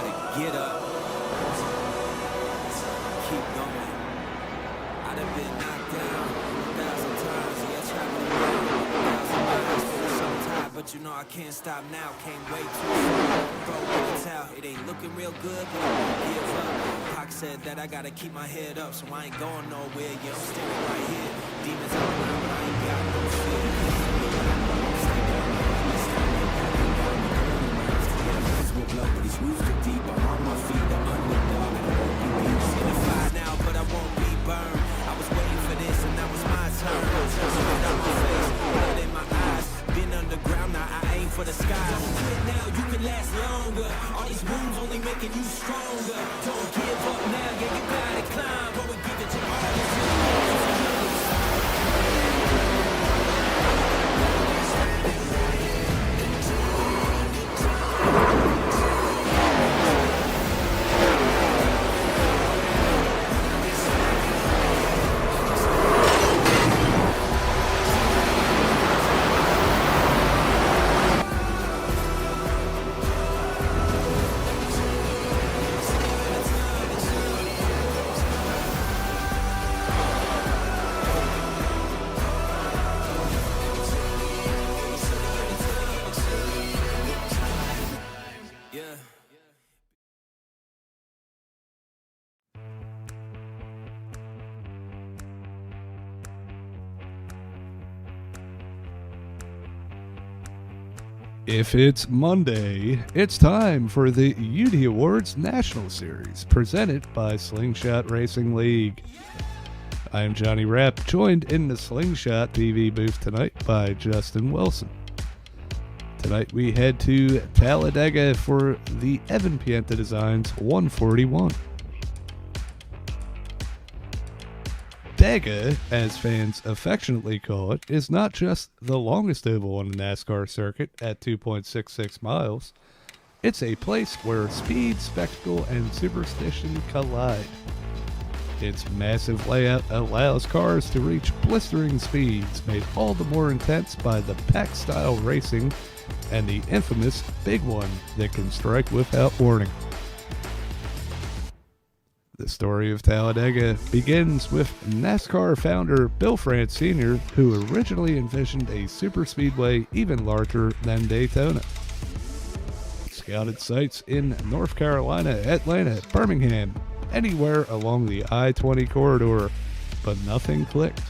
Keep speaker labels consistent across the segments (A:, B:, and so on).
A: gotta get up, keep going. I done been knocked down 1,000 times, yeah, traveling around 1,000 miles. Feeling so tired, but you know I can't stop now. Can't wait too far. Throw in the towel, it ain't looking real good, but I won't give up. Pac said that I gotta keep my head up, so I ain't going nowhere. Yeah, I'm standing right here. Demons all around, but I ain't got no fear. But these roots are deep, I'm on my feet, the underdog, and I won't be weak. In the fire now, but I won't be burned. I was waiting for this, and now it's my turn. Sweat on my face, blood in my eyes. Been underground, now I aim for the sky. Don't quit now, you can last longer. All these wounds only making you stronger. Don't give up now, yeah, you gotta climb. But we give it to all this.
B: If it's Monday, it's time for the UD Awards National Series, presented by Slingshot Racing League. I am Johnny Rapp, joined in the Slingshot TV booth tonight by Justin Wilson. Tonight we head to Talladega for the Evan Pienta Designs 141. Talladega, as fans affectionately call it, is not just the longest oval on the NASCAR circuit at 2.66 miles. It's a place where speed, spectacle, and superstition collide. Its massive layout allows cars to reach blistering speeds, made all the more intense by the pack-style racing and the infamous Big One that can strike without warning. The story of Talladega begins with NASCAR founder Bill France Sr., who originally envisioned a superspeedway even larger than Daytona. Scouted sites in North Carolina, Atlanta, Birmingham, anywhere along the I-20 corridor, but nothing clicked.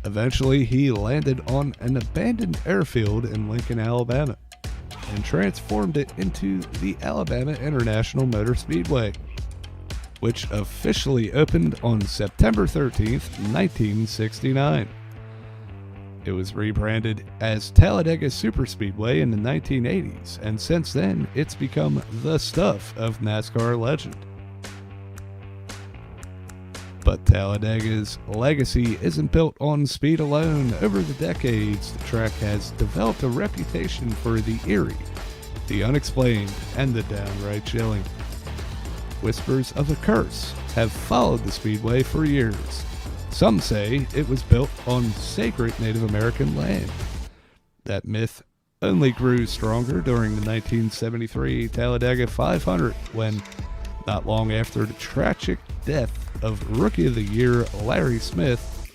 B: Eventually, he landed on an abandoned airfield in Lincoln, Alabama, and transformed it into the Alabama International Motor Speedway, which officially opened on September 13th, 1969. It was rebranded as Talladega Superspeedway in the 1980s, and since then, it's become the stuff of NASCAR legend. But Talladega's legacy isn't built on speed alone. Over the decades, the track has developed a reputation for the eerie, the unexplained, and the downright chilling. Whispers of a curse have followed the speedway for years. Some say it was built on sacred Native American land. That myth only grew stronger during the 1973 Talladega 500 when, not long after the tragic death of Rookie of the Year Larry Smith,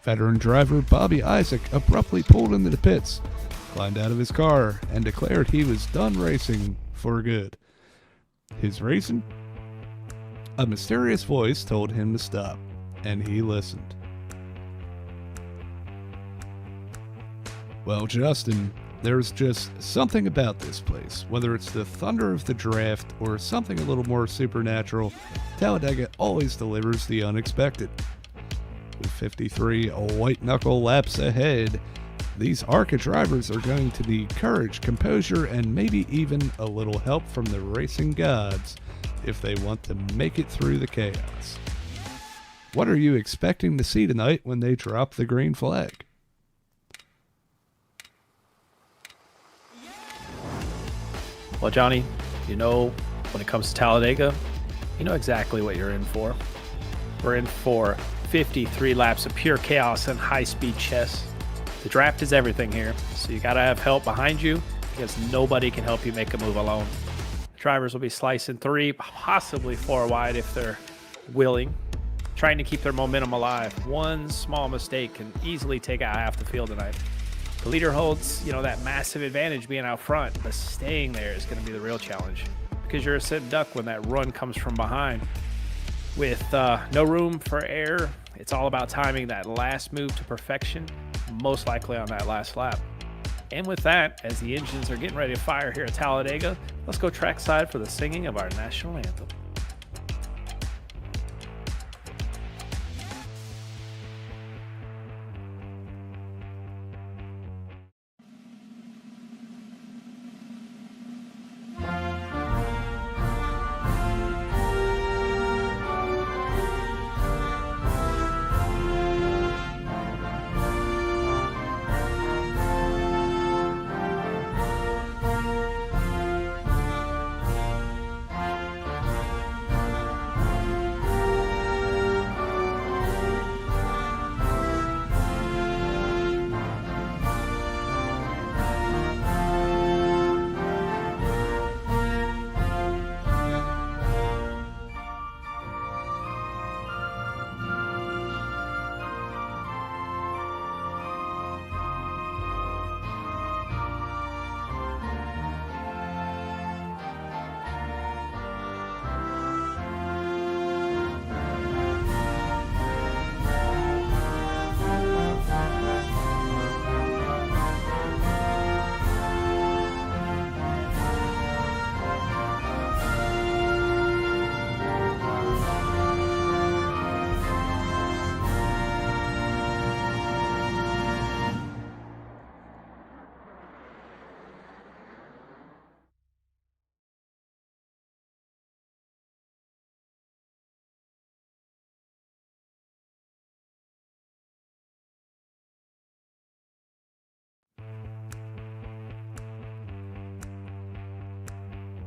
B: veteran driver Bobby Isaac abruptly pulled into the pits, climbed out of his car, and declared he was done racing for good. His reason? A mysterious voice told him to stop, and he listened. Well, Justin, there's just something about this place. Whether it's the thunder of the draft or something a little more supernatural, Talladega always delivers the unexpected. With 53 white-knuckle laps ahead, these ARCA drivers are going to need courage, composure, and maybe even a little help from the racing gods if they want to make it through the chaos. What are you expecting to see tonight when they drop the green flag?
C: Well, Johnny, you know, when it comes to Talladega, you know exactly what you're in for. We're in for 53 laps of pure chaos and high-speed chess. The draft is everything here, so you gotta have help behind you because nobody can help you make a move alone. Drivers will be slicing 3, possibly 4 wide if they're willing, trying to keep their momentum alive. One small mistake can easily take out half the field tonight. The leader holds, that massive advantage being out front, but staying there is going to be the real challenge because you're a sitting duck when that run comes from behind. With no room for error, it's all about timing that last move to perfection, most likely on that last lap. And with that, as the engines are getting ready to fire here at Talladega, let's go trackside for the singing of our national anthem.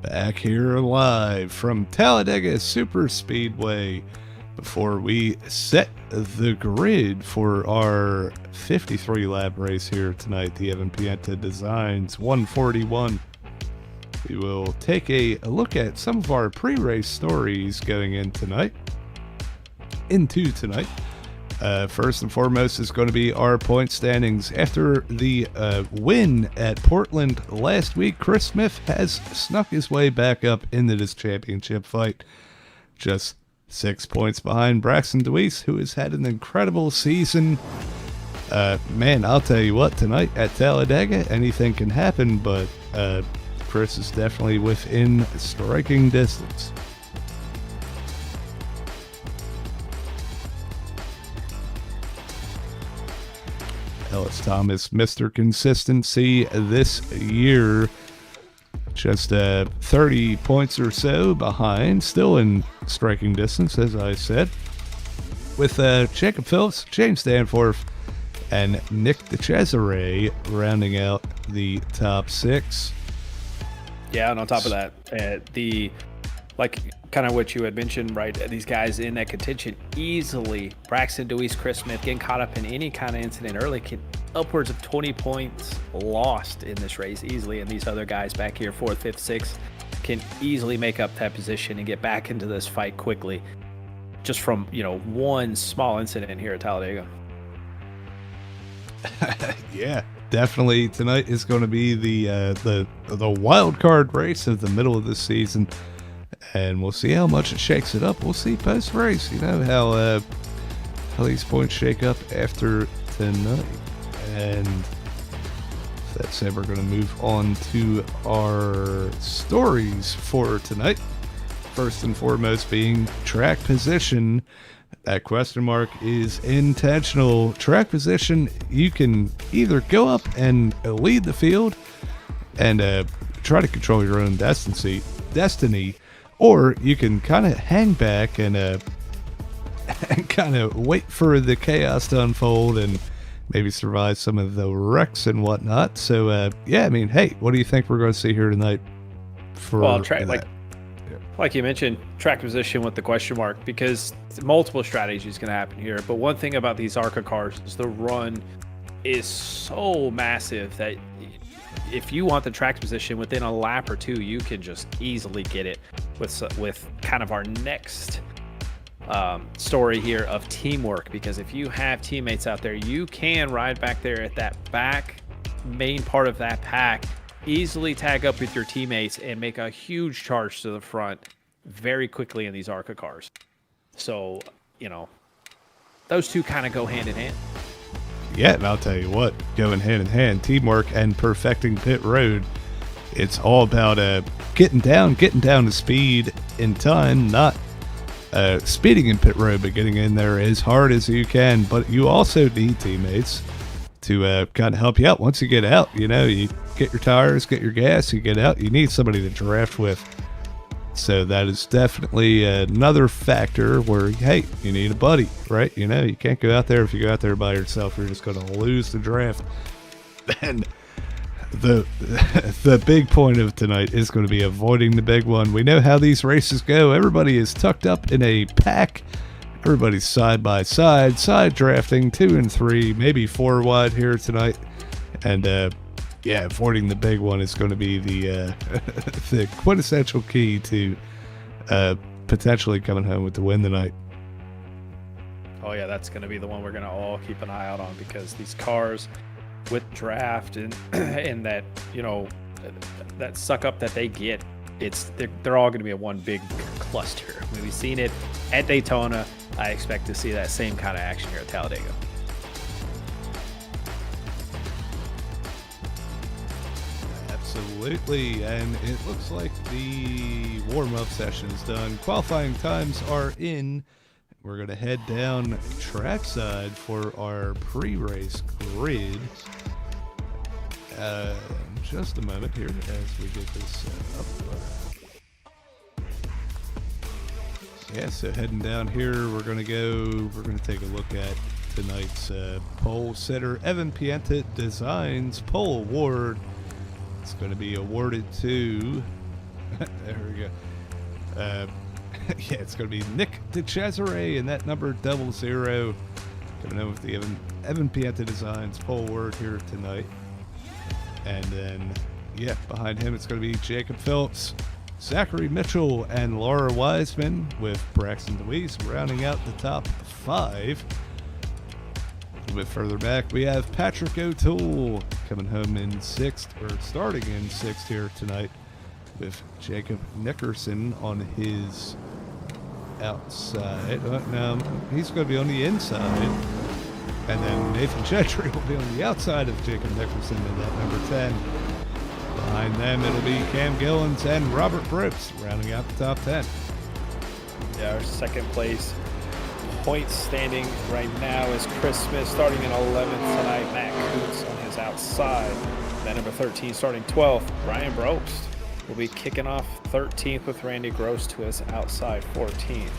B: Back here live from Talladega Superspeedway before we set the grid for our 53 lap race here tonight, the Evan Pienta Designs 141. We will take a look at some of our pre-race stories going into tonight. First and foremost is going to be our point standings. After the win at Portland last week, Chris Smith has snuck his way back up into this championship fight. Just 6 points behind Braxton DeWeese, who has had an incredible season. Man, I'll tell you what, tonight at Talladega, anything can happen, but Chris is definitely within striking distance. Ellis Thomas, Mr. Consistency this year, just 30 points or so behind, still in striking distance, as I said, with Jacob Phillips, James Danforth, and Nick DeCesare rounding out the top 6.
C: Yeah, and on top of that, kind of what you had mentioned, right? These guys in that contention easily, Braxton DeWeese, Chris Smith, getting caught up in any kind of incident early, can upwards of 20 points lost in this race easily. And these other guys back here, 4th, 5th, 6th, can easily make up that position and get back into this fight quickly, just from one small incident here at Talladega.
B: Yeah, definitely. Tonight is going to be the wild card race of the middle of the season. And we'll see how much it shakes it up. We'll see post-race, how these points shake up after tonight. And that said, we're going to move on to our stories for tonight. First and foremost being track position. That question mark is intentional. Track position, you can either go up and lead the field and try to control your own destiny, or you can kind of hang back and kind of wait for the chaos to unfold and maybe survive some of the wrecks and whatnot. So, yeah, I mean, hey, what do you think we're going to see here tonight?
C: Like you mentioned, track position with the question mark, because multiple strategies can happen here. But one thing about these ARCA cars is the run is so massive that if you want the track position within a lap or two, you can just easily get it with kind of our next story here of teamwork. Because if you have teammates out there, you can ride back there at that back main part of that pack, easily tag up with your teammates and make a huge charge to the front very quickly in these ARCA cars. So, you know, those two kind of go hand in hand.
B: Yeah, and I'll tell you what, going hand in hand, teamwork and perfecting pit road. It's all about getting down to speed in time, not speeding in pit road, but getting in there as hard as you can. But you also need teammates to kind of help you out. Once you get out, you know, you get your tires, get your gas, you get out, you need somebody to draft with. So that is definitely another factor where, hey, you need a buddy, right? You know, you can't go out there. If you go out there by yourself, you're just going to lose the draft. And the big point of tonight is going to be avoiding the big one. We know how these races go. Everybody is tucked up in a pack. Everybody's side by side drafting 2 and 3, maybe 4 wide here tonight. And yeah, avoiding the big one is going to be the the quintessential key to potentially coming home with the win tonight.
C: Oh yeah, that's going to be the one we're going to all keep an eye out on, because these cars with draft and and that, you know, that suck up that they get, they're all going to be a one big cluster. I mean, we've seen it at Daytona. I expect to see that same kind of action here at Talladega.
B: Absolutely, and it looks like the warm-up session's done. Qualifying times are in. We're going to head down trackside for our pre-race grid. Just a moment here as we get this up. Yeah, so heading down here, we're going to take a look at tonight's pole sitter. Evan Pienta Designs Pole Award. It's going to be awarded to, there we go. Yeah, it's going to be Nick DeCesare, and that number 00. Coming in with the Evan Pienta Designs Pole Award here tonight. And then, yeah, behind him it's going to be Jacob Phillips, Zachary Mitchell, and Laura Wiseman, with Braxton Deweese rounding out the top 5. A little bit further back, we have Patrick O'Toole coming home in 6th, or starting in 6th here tonight, with Jacob Nickerson on his outside. No, he's going to be on the inside. And then Nathan Gentry will be on the outside of Jacob Nickerson in that number 10. Behind them, it'll be Cam Gillens and Robert Brooks rounding out the top 10.
C: Yeah, our second place point standing right now is Chris Smith starting in 11th tonight. Matt Coots on his outside. Then number 13 starting 12th, Ryan Brobst will be kicking off 13th with Randy Gross to his outside 14th.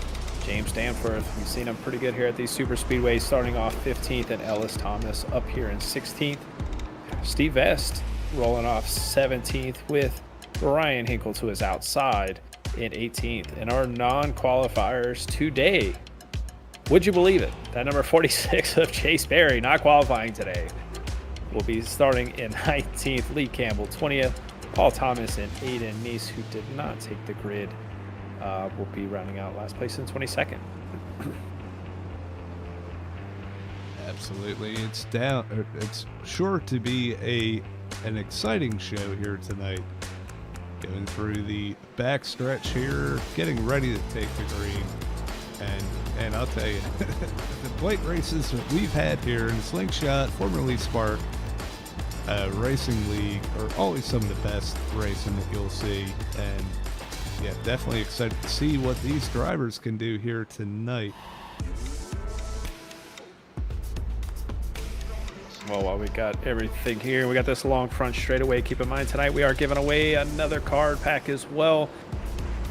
C: James Danforth, we've seen him pretty good here at these super speedways, starting off 15th, and Ellis Thomas up here in 16th. Steve Vest rolling off 17th with Ryan Hinkle to his outside in 18th. And our non-qualifiers today, would you believe it? That number 46 of Chase Berry, not qualifying today, will be starting in 19th. Lee Campbell 20th. Paul Thomas and Aiden Neese, who did not take the grid, will be rounding out last place in 22nd.
B: Absolutely, it's sure to be an exciting show here tonight. Going through the back stretch here, getting ready to take the green, and I'll tell you, the plate races that we've had here in Slingshot, formerly Spark Racing League, are always some of the best racing that you'll see, and yeah, definitely excited to see what these drivers can do here tonight.
C: Well, while we got everything here, we got this long front straightaway. Keep in mind, tonight we are giving away another card pack as well.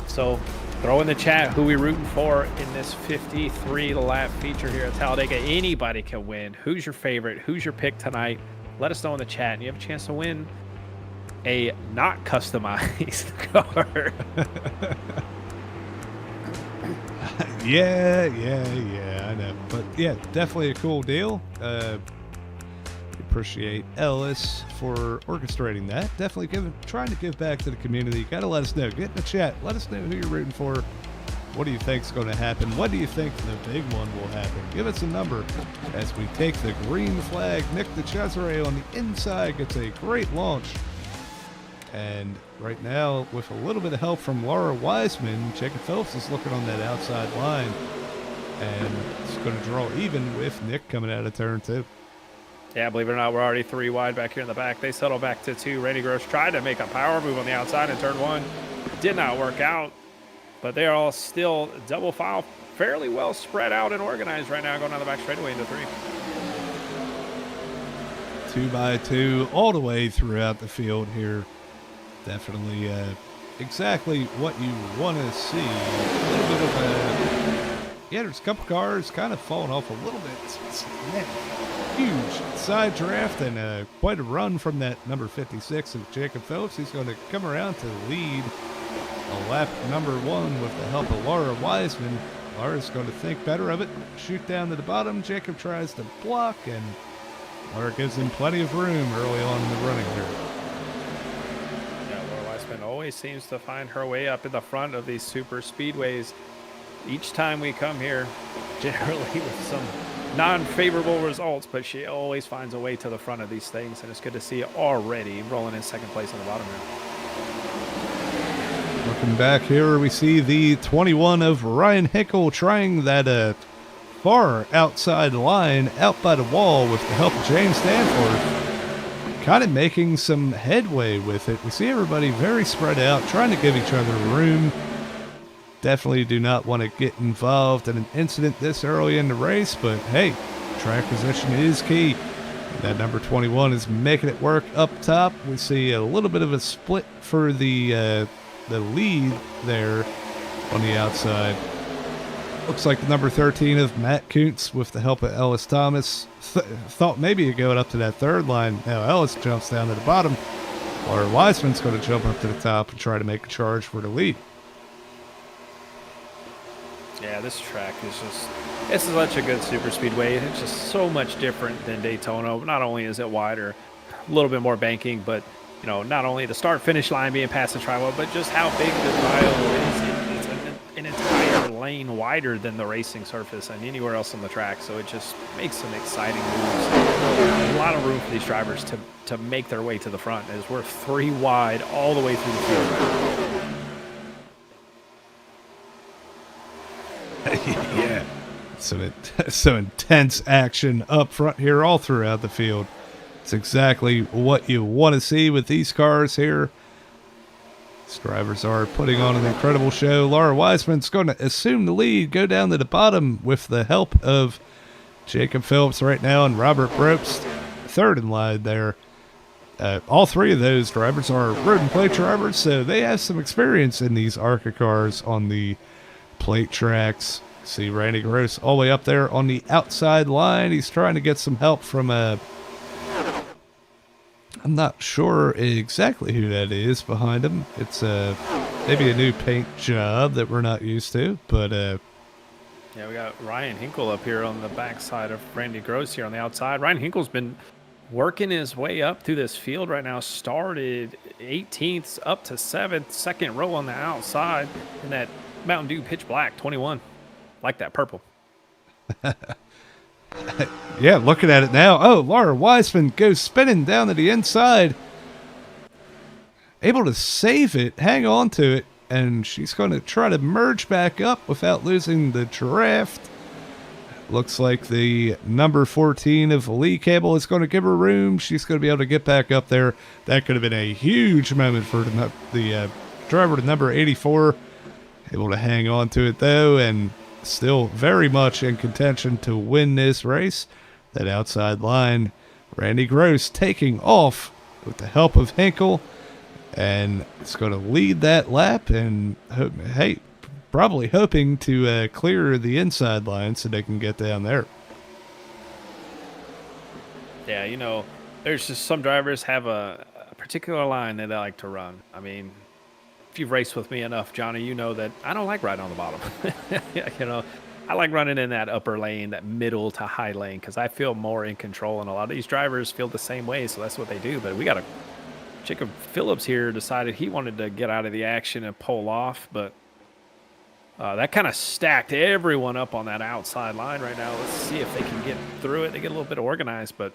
C: So throw in the chat who we rooting for in this 53 lap feature here at Talladega. Anybody can win. Who's your favorite? Who's your pick tonight? Let us know in the chat, and you have a chance to win a not customized car.
B: Yeah, I know. But yeah, definitely a cool deal. appreciate Ellis for orchestrating that. Definitely trying to give back to the community. Got to let us know. Get in the chat. Let us know who you're rooting for. What do you think's going to happen? What do you think the big one will happen? Give us a number as we take the green flag. Nick DeCesare on the inside gets a great launch. And right now, with a little bit of help from Laura Wiseman, Jacob Phelps is looking on that outside line. And it's going to draw even with Nick coming out of turn 2.
C: Yeah, believe it or not, we're already 3 wide back here in the back. They settle back to 2. Randy Gross tried to make a power move on the outside in turn 1. Did not work out. But they are all still double file, fairly well spread out and organized right now, going down the back straightaway into 3.
B: 2 by 2 all the way throughout the field here. Definitely exactly what you want to see. A little bit of yeah, there's a couple cars kind of falling off a little bit. It's huge side draft and quite a run from that number 56 of Jacob Phelps. He's going to come around to lead a lap number 1 with the help of Laura Wiseman. Laura's going to think better of it. Shoot down to the bottom. Jacob tries to block, and Laura gives him plenty of room early on in the running here.
C: Yeah, Laura Wiseman always seems to find her way up in the front of these super speedways. Each time we come here, generally with some non-favorable results, but she always finds a way to the front of these things, and it's good to see it already rolling in second place on the bottom here.
B: Looking back here, we see the 21 of Ryan Hinkle trying that far outside line out by the wall with the help of James Stanford. Kind of making some headway with it. We see everybody very spread out, trying to give each other room. Definitely do not want to get involved in an incident this early in the race, but hey, track position is key. That number 21 is making it work up top. We see a little bit of a split for the lead there on the outside. Looks like the number 13 of Matt Kuntz with the help of Ellis Thomas. Thought maybe going up to that third line. Now Ellis jumps down to the bottom. Laura Wiseman's going to jump up to the top and try to make a charge for the lead.
C: Yeah, this track is it's such a good super speedway. It's just so much different than Daytona. Not only is it wider, a little bit more banking, but you know, not only the start-finish line being past the tri-wall, but just how big the tile is. It's an entire lane wider than the racing surface and anywhere else on the track. So it just makes some exciting moves. A lot of room for these drivers to make their way to the front, as we're 3 wide all the way through the field.
B: Yeah, some intense action up front here all throughout the field. It's exactly what you want to see with these cars here. These drivers are putting on an incredible show. Laura Wiseman's going to assume the lead, go down to the bottom with the help of Jacob Phelps right now and Robert Brobst, third in line there. All 3 of those drivers are road and plate drivers, so they have some experience in these ARCA cars on the plate tracks. See Randy Gross all the way up there on the outside line. He's trying to get some help from I'm not sure exactly who that is behind him. It's maybe a new paint job that we're not used to, but
C: yeah, we got Ryan Hinkle up here on the backside of Randy Gross here on the outside. Ryan Hinkle's been working his way up through this field right now. Started 18th up to 7th, second row on the outside in that Mountain Dew pitch black 21. Like that purple.
B: Yeah, looking at it now. Oh, Laura Wiseman goes spinning down to the inside. Able to save it, hang on to it, and she's going to try to merge back up without losing the draft. Looks like the number 14 of Lee Cable is going to give her room. She's going to be able to get back up there. That could have been a huge moment for the driver to number 84. Able to hang on to it, though, and still very much in contention to win this race. That outside line, Randy Gross taking off with the help of Hinkle, and it's going to lead that lap, and hey, probably hoping to clear the inside line so they can get down there.
C: Yeah, you know, there's just some drivers have a particular line that they like to run. I mean, if you've raced with me enough, Johnny, you know that I don't like riding on the bottom. You know, I like running in that upper lane, that middle to high lane, because I feel more in control, and a lot of these drivers feel the same way, so that's what they do. But we got a Jacob Phillips here decided he wanted to get out of the action and pull off, but that kind of stacked everyone up on that outside line right now. Let's see if they can get through it. They get a little bit organized, but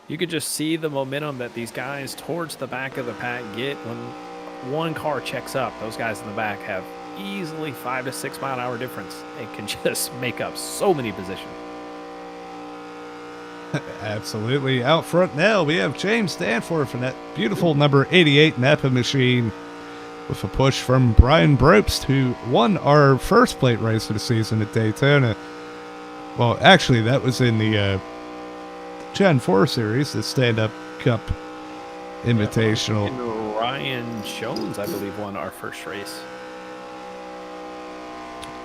C: you could just see the momentum that these guys towards the back of the pack get when one car checks up. Those guys in the back have easily 5 to 6 mile an hour difference. They can just make up so many positions.
B: Absolutely. Out front now, we have James Danforth and that beautiful number 88 Napa machine with a push from Brian Brobst, who won our first plate race of the season at Daytona. Well, actually, that was in the Gen 4 series, the Stand-Up Cup Invitational.
C: And Ryan Jones, I believe, won our first race.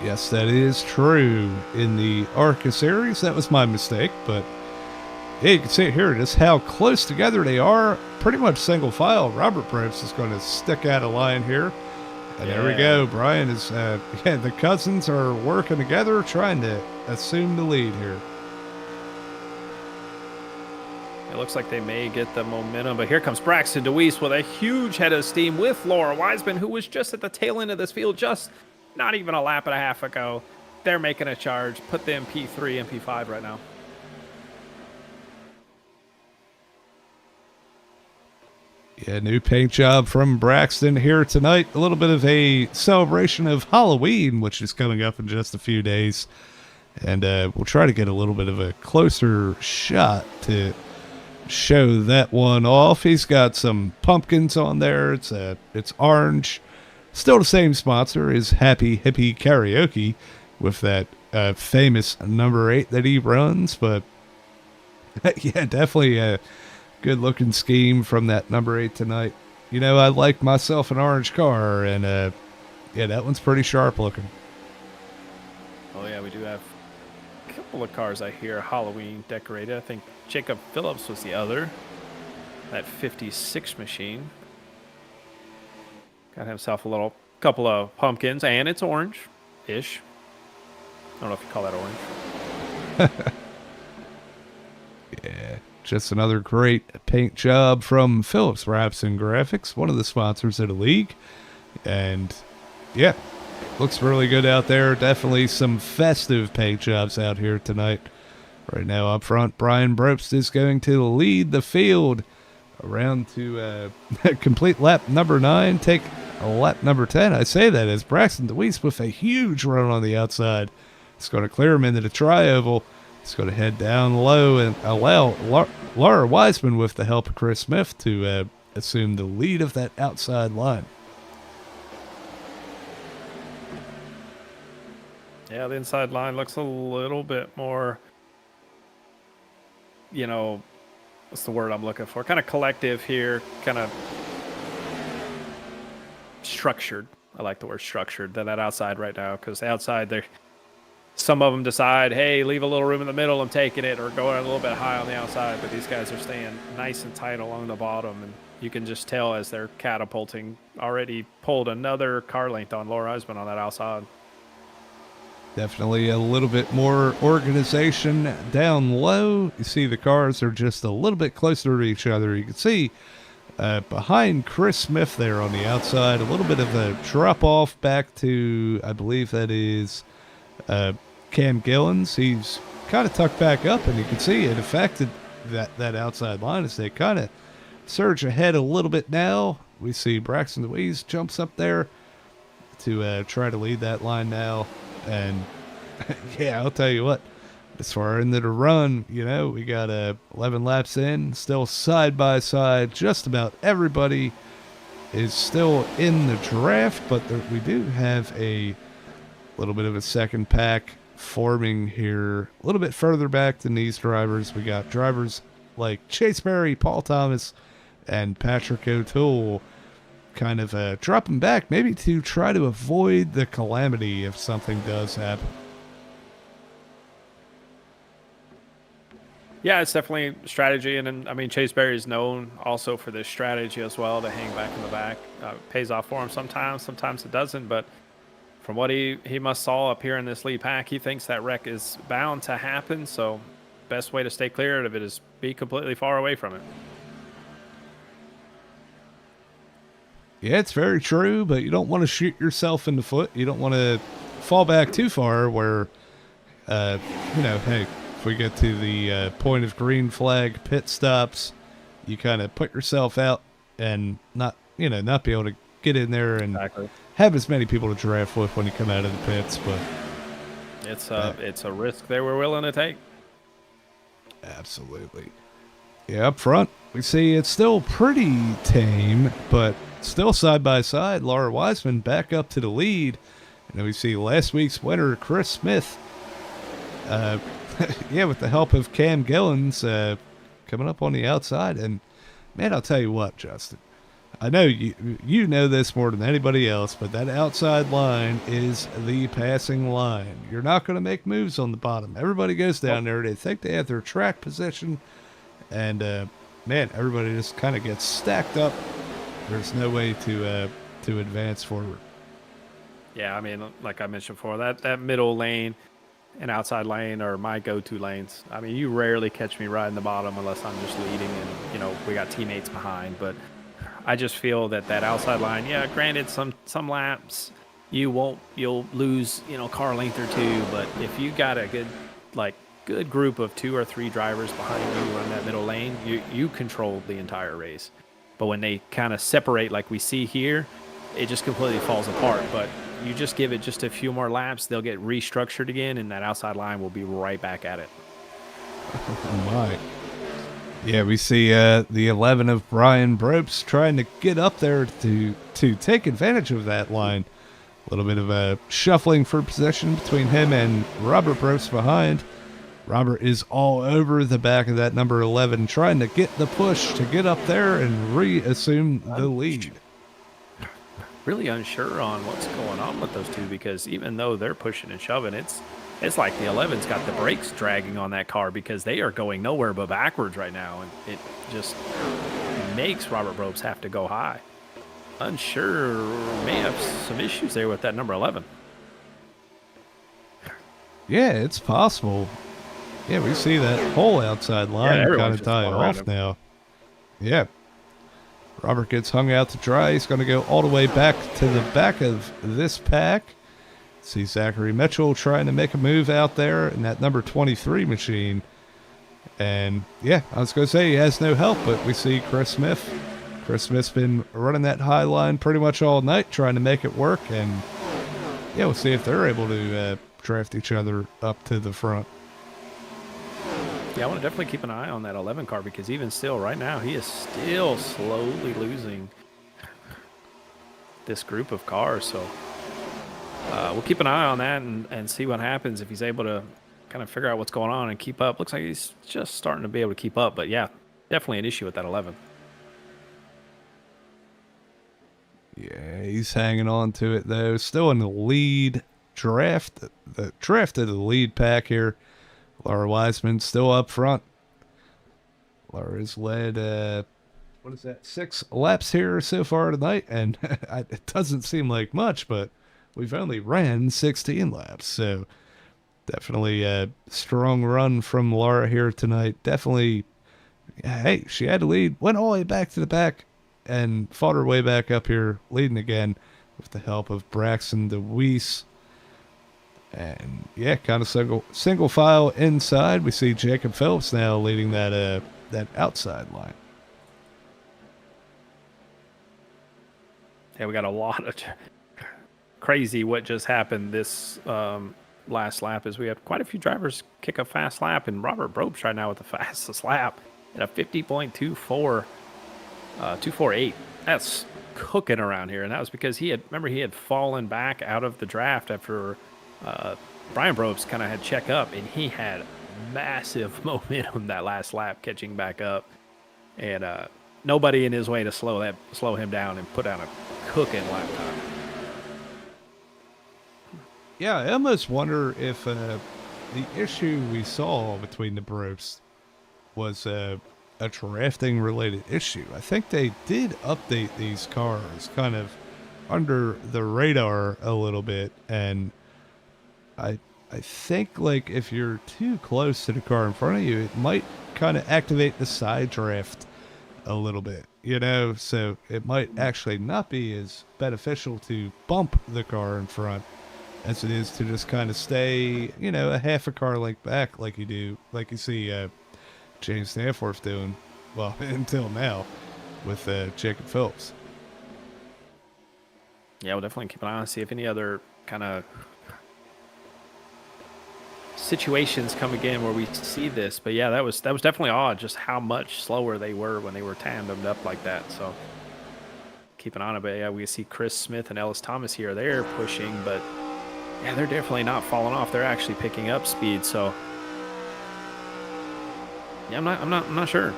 B: Yes, that is true. In the ARCA series, that was my mistake, but yeah, you can see it here, just how close together they are. Pretty much single file. Robert Brobst is going to stick out a line here. And there we go. Brian is, the cousins are working together, trying to assume the lead here.
C: It looks like they may get the momentum, but here comes Braxton DeWeese with a huge head of steam with Laura Wiseman, who was just at the tail end of this field, just not even a lap and a half ago. They're making a charge. Put them P3 and P5 right now.
B: Yeah, new paint job from Braxton here tonight. A little bit of a celebration of Halloween, which is coming up in just a few days. And we'll try to get a little bit of a closer shot to show that one off. He's got some pumpkins on there. It's orange. Still the same sponsor is Happy Hippie Karaoke with that famous number 8 that he runs. But yeah, definitely a good looking scheme from that number 8 tonight. You know, I like myself an orange car, and yeah, that one's pretty sharp looking.
C: Oh yeah, we do have a couple of cars I hear Halloween decorated. I think Jacob Phillips was the other. That 56 machine. Got himself a little couple of pumpkins, and it's orange-ish. I don't know if you call that orange.
B: Yeah, just another great paint job from Phillips Wraps and Graphics, one of the sponsors of the league. And yeah, looks really good out there. Definitely some festive paint jobs out here tonight. Right now up front, Brian Brobst is going to lead the field around to complete lap number 9, take lap number 10. I say that as Braxton DeWeese with a huge run on the outside. It's going to clear him into the tri-oval. It's going to head down low and allow Laura Wiseman, with the help of Chris Smith, to assume the lead of that outside line.
C: Yeah, the inside line looks a little bit more, you know, what's the word I'm looking for? Kind of collective here, kind of structured. I like the word structured than that outside right now, because the outside, some of them decide, hey, leave a little room in the middle, I'm taking it, or go a little bit high on the outside. But these guys are staying nice and tight along the bottom, and you can just tell as they're catapulting. Already pulled another car length on Laura Wiseman on that outside.
B: Definitely a little bit more organization down low. You see the cars are just a little bit closer to each other. You can see behind Chris Smith there on the outside, a little bit of a drop off back to, I believe that is Cam Gillens. He's kind of tucked back up, and you can see it affected that outside line as they kind of surge ahead a little bit now. We see Braxton DeWeese jumps up there to try to lead that line now. And yeah, I'll tell you what, as far into the run, you know, we got 11 laps in, still side by side. Just about everybody is still in the draft, but we do have a little bit of a second pack forming here, a little bit further back than these drivers. We got drivers like Chase Berry, Paul Thomas, and Patrick O'Toole kind of dropping back, maybe to try to avoid the calamity if something does happen.
C: Yeah, it's definitely strategy, and I mean, Chase Berry is known also for this strategy as well, to hang back in the back. It pays off for him sometimes it doesn't, but from what he must saw up here in this lead pack, he thinks that wreck is bound to happen. So best way to stay clear of it is be completely far away from it.
B: Yeah, it's very true, but you don't want to shoot yourself in the foot. You don't want to fall back too far where, hey, if we get to the point of green flag pit stops, you kind of put yourself out and not be able to get in there and have as many people to draft with when you come out of the pits. But
C: it's a risk they were willing to take.
B: Absolutely. Yeah, up front, we see it's still pretty tame, but still side by side. Laura Wiseman back up to the lead. And then we see last week's winner, Chris Smith. With the help of Cam Gillens coming up on the outside. And, man, I'll tell you what, Justin. I know you know this more than anybody else, but that outside line is the passing line. You're not going to make moves on the bottom. Everybody goes down there. They think they have their track position. And, everybody just kind of gets stacked up. There's no way to advance forward.
C: Yeah, I mean, like I mentioned before, that middle lane and outside lane are my go-to lanes. I mean, you rarely catch me riding the bottom unless I'm just leading and, we got teammates behind. But I just feel that outside line, yeah, granted, some laps you'll lose, car length or two. But if you got a good group of 2 or 3 drivers behind you on that middle lane, you control the entire race. But when they kind of separate like we see here, it just completely falls apart. But you just give it just a few more laps, they'll get restructured again, and that outside line will be right back at it.
B: Oh my. Yeah, we see the 11 of Brian Brobst trying to get up there to take advantage of that line. A little bit of a shuffling for position between him and Robert Brobst behind. Robert is all over the back of that number 11, trying to get the push to get up there and reassume the lead.
C: Really unsure on what's going on with those two, because even though they're pushing and shoving, it's like the 11's got the brakes dragging on that car because they are going nowhere but backwards right now, and it just makes Robert Brobst have to go high. Unsure, may have some issues there with that number 11.
B: Yeah, it's possible. Yeah, we see that whole outside line kind of die off now. Yeah. Robert gets hung out to dry. He's going to go all the way back to the back of this pack. See Zachary Mitchell trying to make a move out there in that number 23 machine. And, yeah, I was going to say he has no help, but we see Chris Smith. Chris Smith's been running that high line pretty much all night, trying to make it work. And, yeah, we'll see if they're able to draft each other up to the front.
C: Yeah, I want to definitely keep an eye on that 11 car, because even still, right now, he is still slowly losing this group of cars. So we'll keep an eye on that and see what happens if he's able to kind of figure out what's going on and keep up. Looks like he's just starting to be able to keep up. But, yeah, definitely an issue with that 11.
B: Yeah, he's hanging on to it, though. Still in the lead draft, the draft of the lead pack here. Laura Wiseman still up front. Laura's led, 6 laps here so far tonight, and it doesn't seem like much, but we've only ran 16 laps, so definitely a strong run from Laura here tonight. Definitely, hey, she had to lead, went all the way back to the back, and fought her way back up here, leading again with the help of Braxton DeWeese. And, yeah, kind of single file inside. We see Jacob Phillips now leading that outside line.
C: Yeah, we got a lot of crazy what just happened this last lap is we had quite a few drivers kick a fast lap, and Robert Brobst right now with the fastest lap at a 248. That's cooking around here, and that was because he had fallen back out of the draft after Brian Brobst kind of had check up, and he had massive momentum that last lap catching back up, and nobody in his way to slow him down and put down a cooking lap time.
B: Yeah, I almost wonder if the issue we saw between the Brobsts was a drafting related issue. I think they did update these cars kind of under the radar a little bit, and I think like if you're too close to the car in front of you, it might kind of activate the side draft a little bit, you know, so it might actually not be as beneficial to bump the car in front as it is to just kind of stay, you know, a half a car length back like you do, like you see James Stanforth doing, well, until now with Jacob Phillips.
C: Yeah, we'll definitely keep an eye on, see if any other kind of situations come again where we see this. But yeah, that was definitely odd, just how much slower they were when they were tandemed up like that. So keep an eye on it. But yeah, we see Chris Smith and Ellis Thomas here. They're pushing, but yeah, they're definitely not falling off. They're actually picking up speed. So yeah, I'm not sure.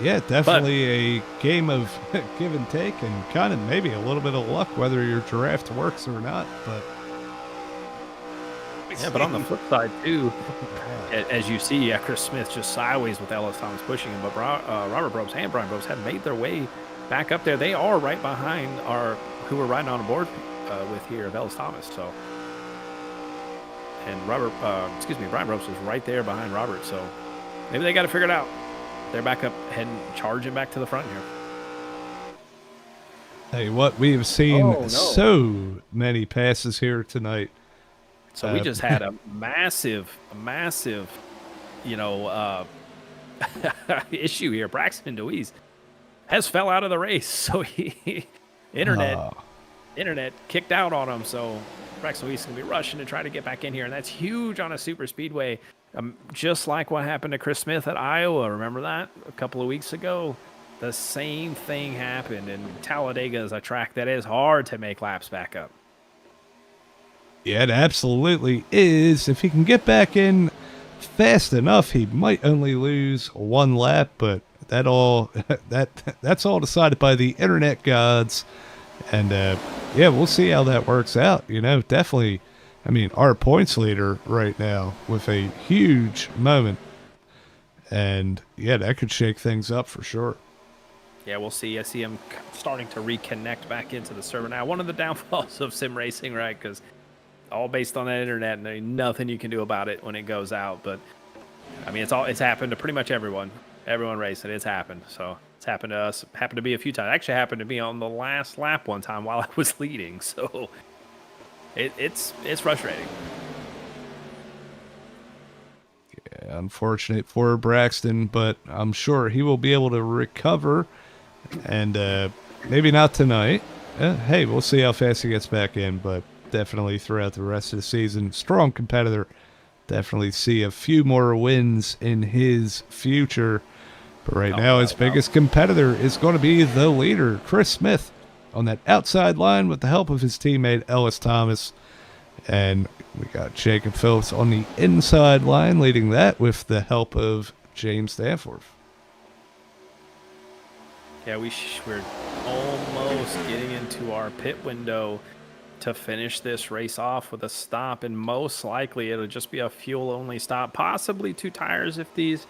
B: Yeah, definitely a game of give and take, and kind of maybe a little bit of luck whether your draft works or not. But
C: yeah, but on the flip side too, as you see, yeah, Chris Smith just sideways with Ellis Thomas pushing him, but Robert Probst and Brian Probst have made their way back up there. They are right behind who we're riding on board with here of Ellis Thomas. So, and Brian Probst is right there behind Robert. So maybe they got to figure it out. They're back up, charging back to the front here.
B: Hey, what we have seen so many passes here tonight.
C: So we just had a massive, you know, issue here. Braxton Deweese has fell out of the race, so internet kicked out on him. So Braxton Deweese is gonna be rushing to try to get back in here, and that's huge on a super speedway. Just like what happened to Chris Smith at Iowa. Remember that a couple of weeks ago? The same thing happened, and Talladega is a track that is hard to make laps back up.
B: Yeah, it absolutely is. If he can get back in fast enough, he might only lose one lap, but that's all decided by the internet gods. And yeah, we'll see how that works out. You know, definitely. I mean, our points leader right now with a huge moment. And, yeah, that could shake things up for sure.
C: Yeah, we'll see. I see him starting to reconnect back into the server now. One of the downfalls of sim racing, right? Because all based on that internet, and there's nothing you can do about it when it goes out. But, I mean, it's happened to pretty much everyone. Everyone racing, it's happened. So it's happened to us. Happened to be a few times. Actually happened to be on the last lap one time while I was leading. So it's frustrating.
B: Yeah, unfortunate for Braxton, but I'm sure he will be able to recover, and maybe not tonight. Hey, we'll see how fast he gets back in, but definitely throughout the rest of the season. Strong competitor. Definitely see a few more wins in his future. But right now, his biggest competitor is going to be the leader, Chris Smith, on that outside line with the help of his teammate Ellis Thomas. And we got Jacob Phillips on the inside line leading that with the help of James Stanforth.
C: Yeah, we're almost getting into our pit window to finish this race off with a stop, and most likely it'll just be a fuel-only stop, possibly 2 tires if these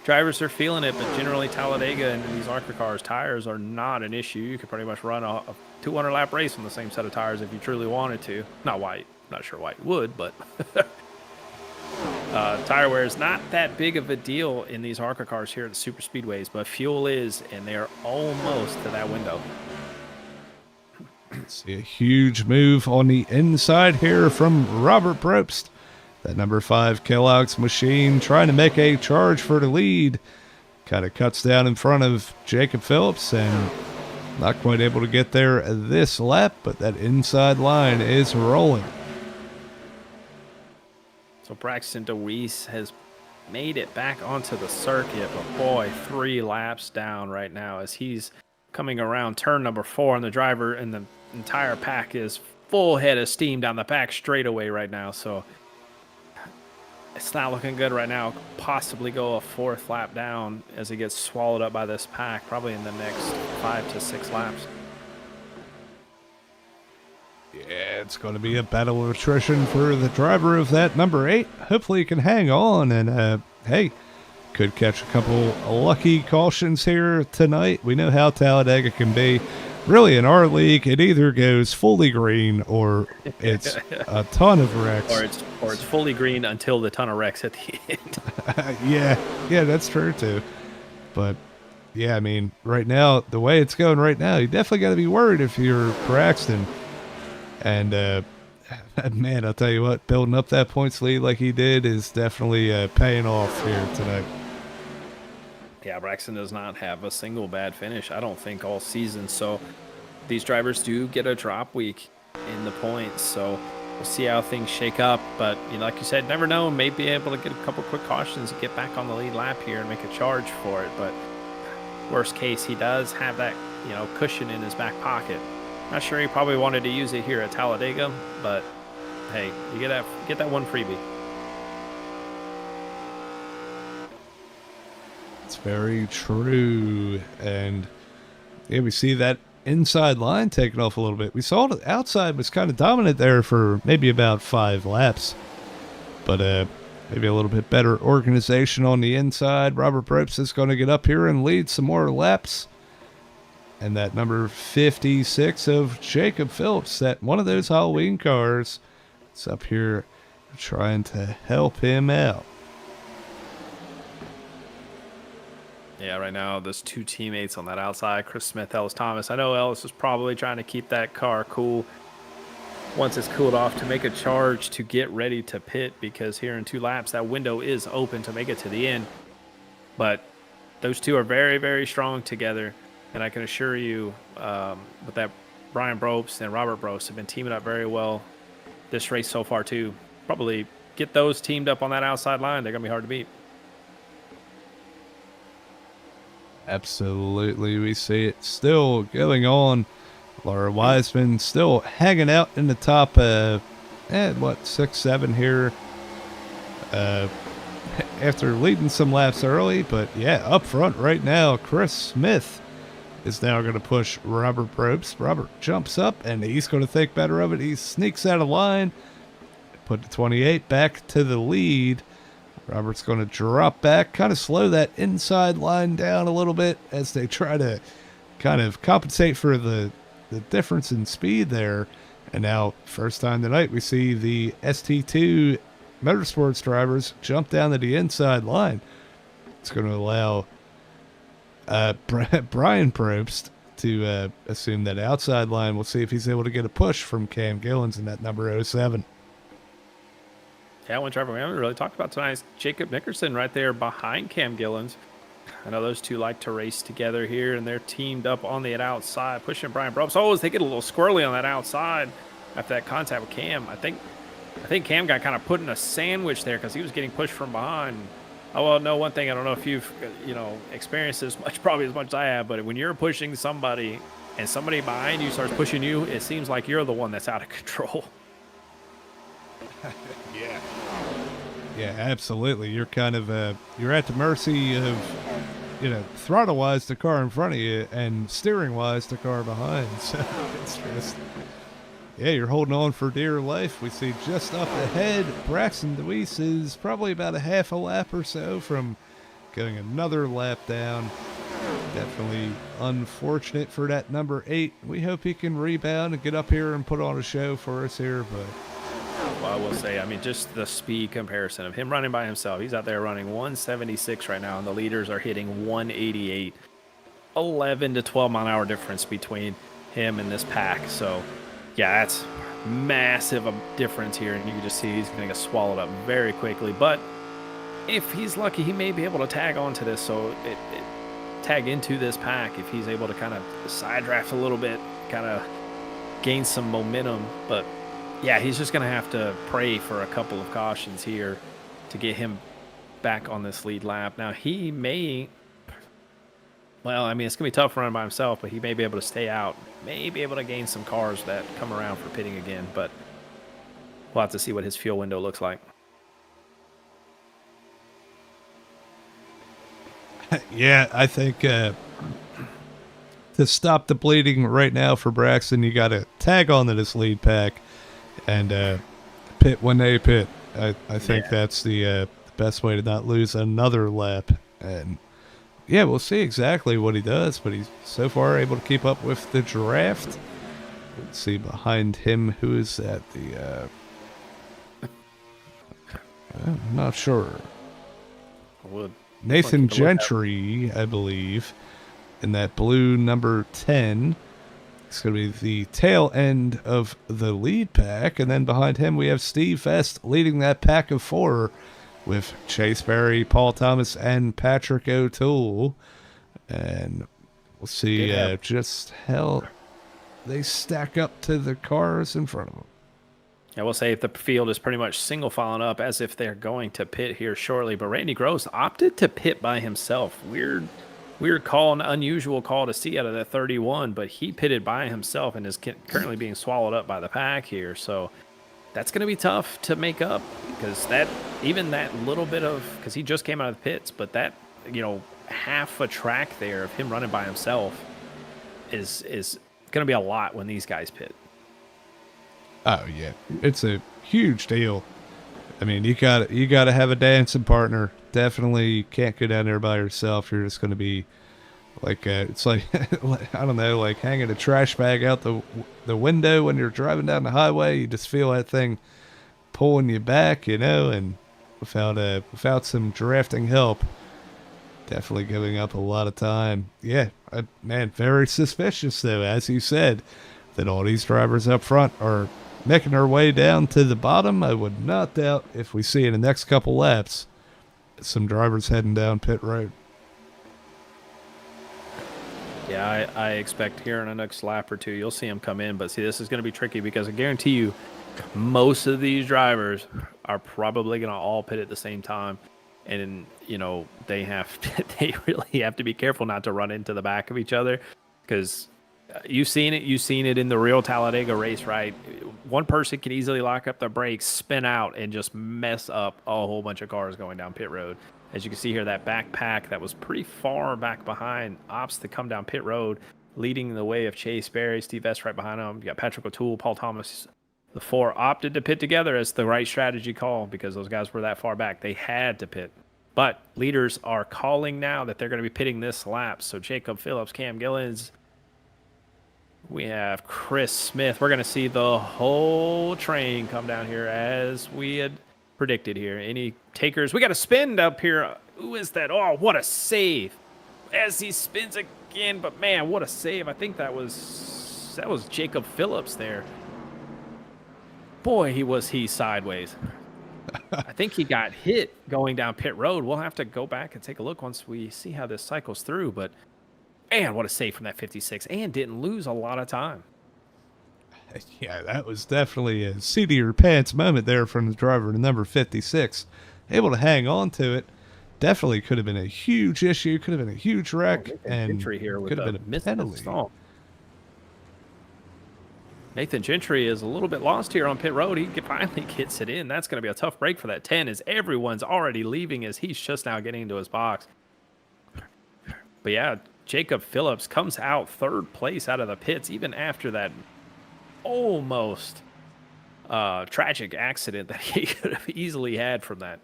C: drivers are feeling it, but generally Talladega and these ARCA cars, tires are not an issue. You could pretty much run a 200-lap race on the same set of tires if you truly wanted to. Not sure why you would, but tire wear is not that big of a deal in these ARCA cars here at the super speedways, but fuel is, and they are almost to that window.
B: See a huge move on the inside here from Robert Probst. That number 5 Kellogg's machine trying to make a charge for the lead. Kind of cuts down in front of Jacob Phillips and not quite able to get there this lap, but that inside line is rolling.
C: So Braxton Deweese has made it back onto the circuit, but boy, 3 laps down right now as he's coming around turn number 4, and the driver and the entire pack is full head of steam down the back straightaway right now. So it's not looking good right now. Possibly go a 4th lap down as he gets swallowed up by this pack, probably in the next 5 to 6 laps.
B: Yeah, it's going to be a battle of attrition for the driver of that number 8. Hopefully he can hang on, and hey, Could catch a couple lucky cautions here tonight. We know how Talladega can be. Really, in our league, it either goes fully green or it's a ton of wrecks.
C: Or it's fully green until the ton of wrecks at the end.
B: Yeah, that's true too. But yeah, I mean, right now, the way it's going right now, you definitely got to be worried if you're Braxton. And man, I'll tell you what, building up that points lead like he did is definitely paying off here tonight.
C: Yeah, Braxton does not have a single bad finish, I don't think, all season. So these drivers do get a drop week in the points. So we'll see how things shake up. But like you said, never know. May be able to get a couple quick cautions and get back on the lead lap here and make a charge for it. But worst case, he does have that cushion in his back pocket. Not sure he probably wanted to use it here at Talladega, but hey, you get that one freebie.
B: It's very true. And yeah, we see that inside line taking off a little bit. We saw the outside was kind of dominant there for maybe about 5 laps. But maybe a little bit better organization on the inside. Robert Probst is going to get up here and lead some more laps. And that number 56 of Jacob Phillips, that one of those Halloween cars, is up here trying to help him out.
C: Yeah, right now there's 2 teammates on that outside, Chris Smith, Ellis Thomas. I know Ellis is probably trying to keep that car cool once it's cooled off to make a charge to get ready to pit, because here in 2 laps that window is open to make it to the end. But those 2 are very, very strong together, and I can assure you with that, Brian Probst and Robert Probst have been teaming up very well this race so far too. Probably get those teamed up on that outside line, they're going to be hard to beat.
B: Absolutely, we see it still going on. Laura Wiseman still hanging out in the top, 6, 7 here. After leading some laps early, but yeah, up front right now, Chris Smith is now going to push Robert Probst. Robert jumps up, and he's going to think better of it. He sneaks out of line, put the 28 back to the lead. Robert's going to drop back, kind of slow that inside line down a little bit as they try to kind of compensate for the difference in speed there. And now, first time tonight, we see the ST2 Motorsports drivers jump down to the inside line. It's going to allow Brian Probst to assume that outside line. We'll see if he's able to get a push from Cam Gillens in that number 07.
C: Yeah, one driver we haven't really talked about tonight is Jacob Nickerson right there behind Cam Gillens. I know those 2 like to race together here, and they're teamed up on the outside, pushing Brian Probst. Oh, as they get a little squirrely on that outside after that contact with Cam. I think Cam got kind of put in a sandwich there because he was getting pushed from behind. Oh, well, no, one thing, I don't know if you've experienced this probably as much as I have, but when you're pushing somebody and somebody behind you starts pushing you, it seems like you're the one that's out of control.
B: Yeah, absolutely. You're kind of you're at the mercy of, throttle wise the car in front of you and steering wise the car behind. So it's just, yeah, you're holding on for dear life. We see just up ahead, Braxton DeWeese is probably about a half a lap or so from going another lap down. Definitely unfortunate for that number 8. We hope he can rebound and get up here and put on a show for us here, but
C: well, I will say, just the speed comparison of him running by himself. He's out there running 176 right now, and the leaders are hitting 188. 11 to 12 mile an hour difference between him and this pack. So, yeah, that's massive a difference here, and you can just see he's going to get swallowed up very quickly. But if he's lucky, he may be able to tag onto this, so tag into this pack if he's able to kind of side draft a little bit, kind of gain some momentum. But yeah, he's just going to have to pray for a couple of cautions here to get him back on this lead lap. Now, he may, well, it's going to be tough running by himself, but he may be able to stay out, may be able to gain some cars that come around for pitting again, but we'll have to see what his fuel window looks like.
B: Yeah, I think to stop the bleeding right now for Braxton, you got to tag on to this lead pack and pit when they pit. I think that's the best way to not lose another lap. And yeah, we'll see exactly what he does, but he's so far able to keep up with the draft. Let's see behind him who is at the I'm not sure. Nathan Gentry, I believe, in that blue number 10. It's going to be the tail end of the lead pack. And then behind him, we have Steve Vest leading that pack of 4 with Chase Berry, Paul Thomas, and Patrick O'Toole. And we'll see just how they stack up to the cars in front of them.
C: I will say the field is pretty much single filing up as if they're going to pit here shortly. But Randy Gross opted to pit by himself. Weird call, an unusual call to see out of that 31, but he pitted by himself and is currently being swallowed up by the pack here. So that's going to be tough to make up, because that little bit of, because he just came out of the pits, but that, half a track there of him running by himself is going to be a lot when these guys pit.
B: Oh yeah, it's a huge deal. I mean, you got to have a dancing partner. Definitely can't go down there by yourself. You're just going to be like it's like I don't know, like hanging a trash bag out the window when you're driving down the highway. You just feel that thing pulling you back, and without some drafting help, definitely giving up a lot of time. Yeah, man, very suspicious though, as you said, that all these drivers up front are making their way down to the bottom. I would not doubt if we see in the next couple laps some drivers heading down pit road.
C: Yeah, I expect here in the next lap or two, you'll see them come in. But see, this is going to be tricky because I guarantee you most of these drivers are probably going to all pit at the same time. And, they really have to be careful not to run into the back of each other, because you've seen it in the real Talladega race, right? One person can easily lock up the brakes, spin out, and just mess up a whole bunch of cars going down pit road. As you can see here, that backpack that was pretty far back behind opts to come down pit road, leading the way of Chase Berry, Steve Vest right behind him. You got Patrick O'Toole, Paul Thomas. The 4 opted to pit together as the right strategy call, because those guys were that far back. They had to pit. But leaders are calling now that they're going to be pitting this lap. So Jacob Phillips, Cam Gillens, we have Chris Smith. We're going to see the whole train come down here as we had predicted here. Any takers? We got a spin up here. Who is that? Oh, what a save. As he spins again, but man, what a save. I think that was Jacob Phillips there. Boy, was he sideways. I think he got hit going down pit road. We'll have to go back and take a look once we see how this cycles through, but man, what a save from that 56, and didn't lose a lot of time.
B: Yeah, that was definitely a seat of your pants moment there from the driver to number 56. Able to hang on to it. Definitely could have been a huge issue, could have been a huge wreck, and
C: here
B: could have been a penalty.
C: Nathan Gentry is a little bit lost here on pit road. He finally gets it in. That's going to be a tough break for that 10, as everyone's already leaving as he's just now getting into his box. But yeah, Jacob Phillips comes out 3rd place out of the pits, even after that almost tragic accident that he could have easily had from that.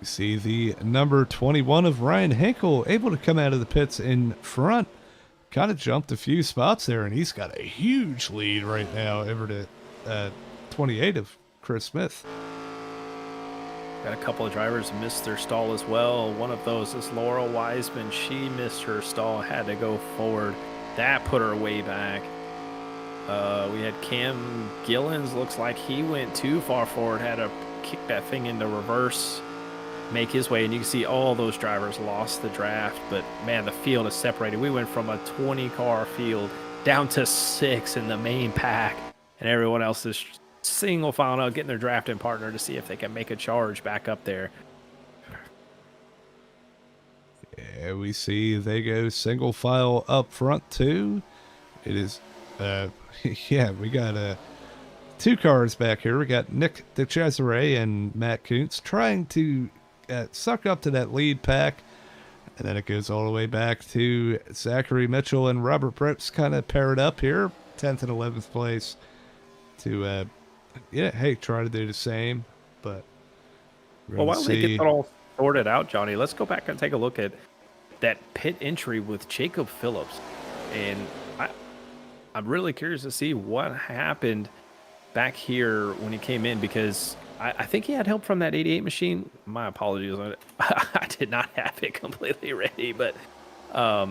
B: You see the number 21 of Ryan Hinkle able to come out of the pits in front. Kind of jumped a few spots there, and he's got a huge lead right now over to 28 of Chris Smith.
C: Got a couple of drivers missed their stall as well. One of those is Laurel Wiseman. She missed her stall, had to go forward. That put her way back. We had Cam Gillens. Looks like he went too far forward, had to kick that thing into reverse, make his way, and you can see all those drivers lost the draft. But man, the field is separated. We went from a 20-car field down to 6 in the main pack, and everyone else is single file out, getting their drafting partner to see if they can make a charge back up there.
B: Yeah, we see they go single file up front too. It is yeah, we got 2 cars back here. We got Nick DeCesare and Matt Kuntz trying to suck up to that lead pack, and then it goes all the way back to Zachary Mitchell and Robert Brooks, kind of paired up here, 10th and 11th place, to try to do the same. But
C: Well, while they get that all sorted out, Johnny, let's go back and take a look at that pit entry with Jacob Phillips. And I'm really curious to see what happened back here when he came in, because I think he had help from that 88 machine. My apologies. I did not have it completely ready, but I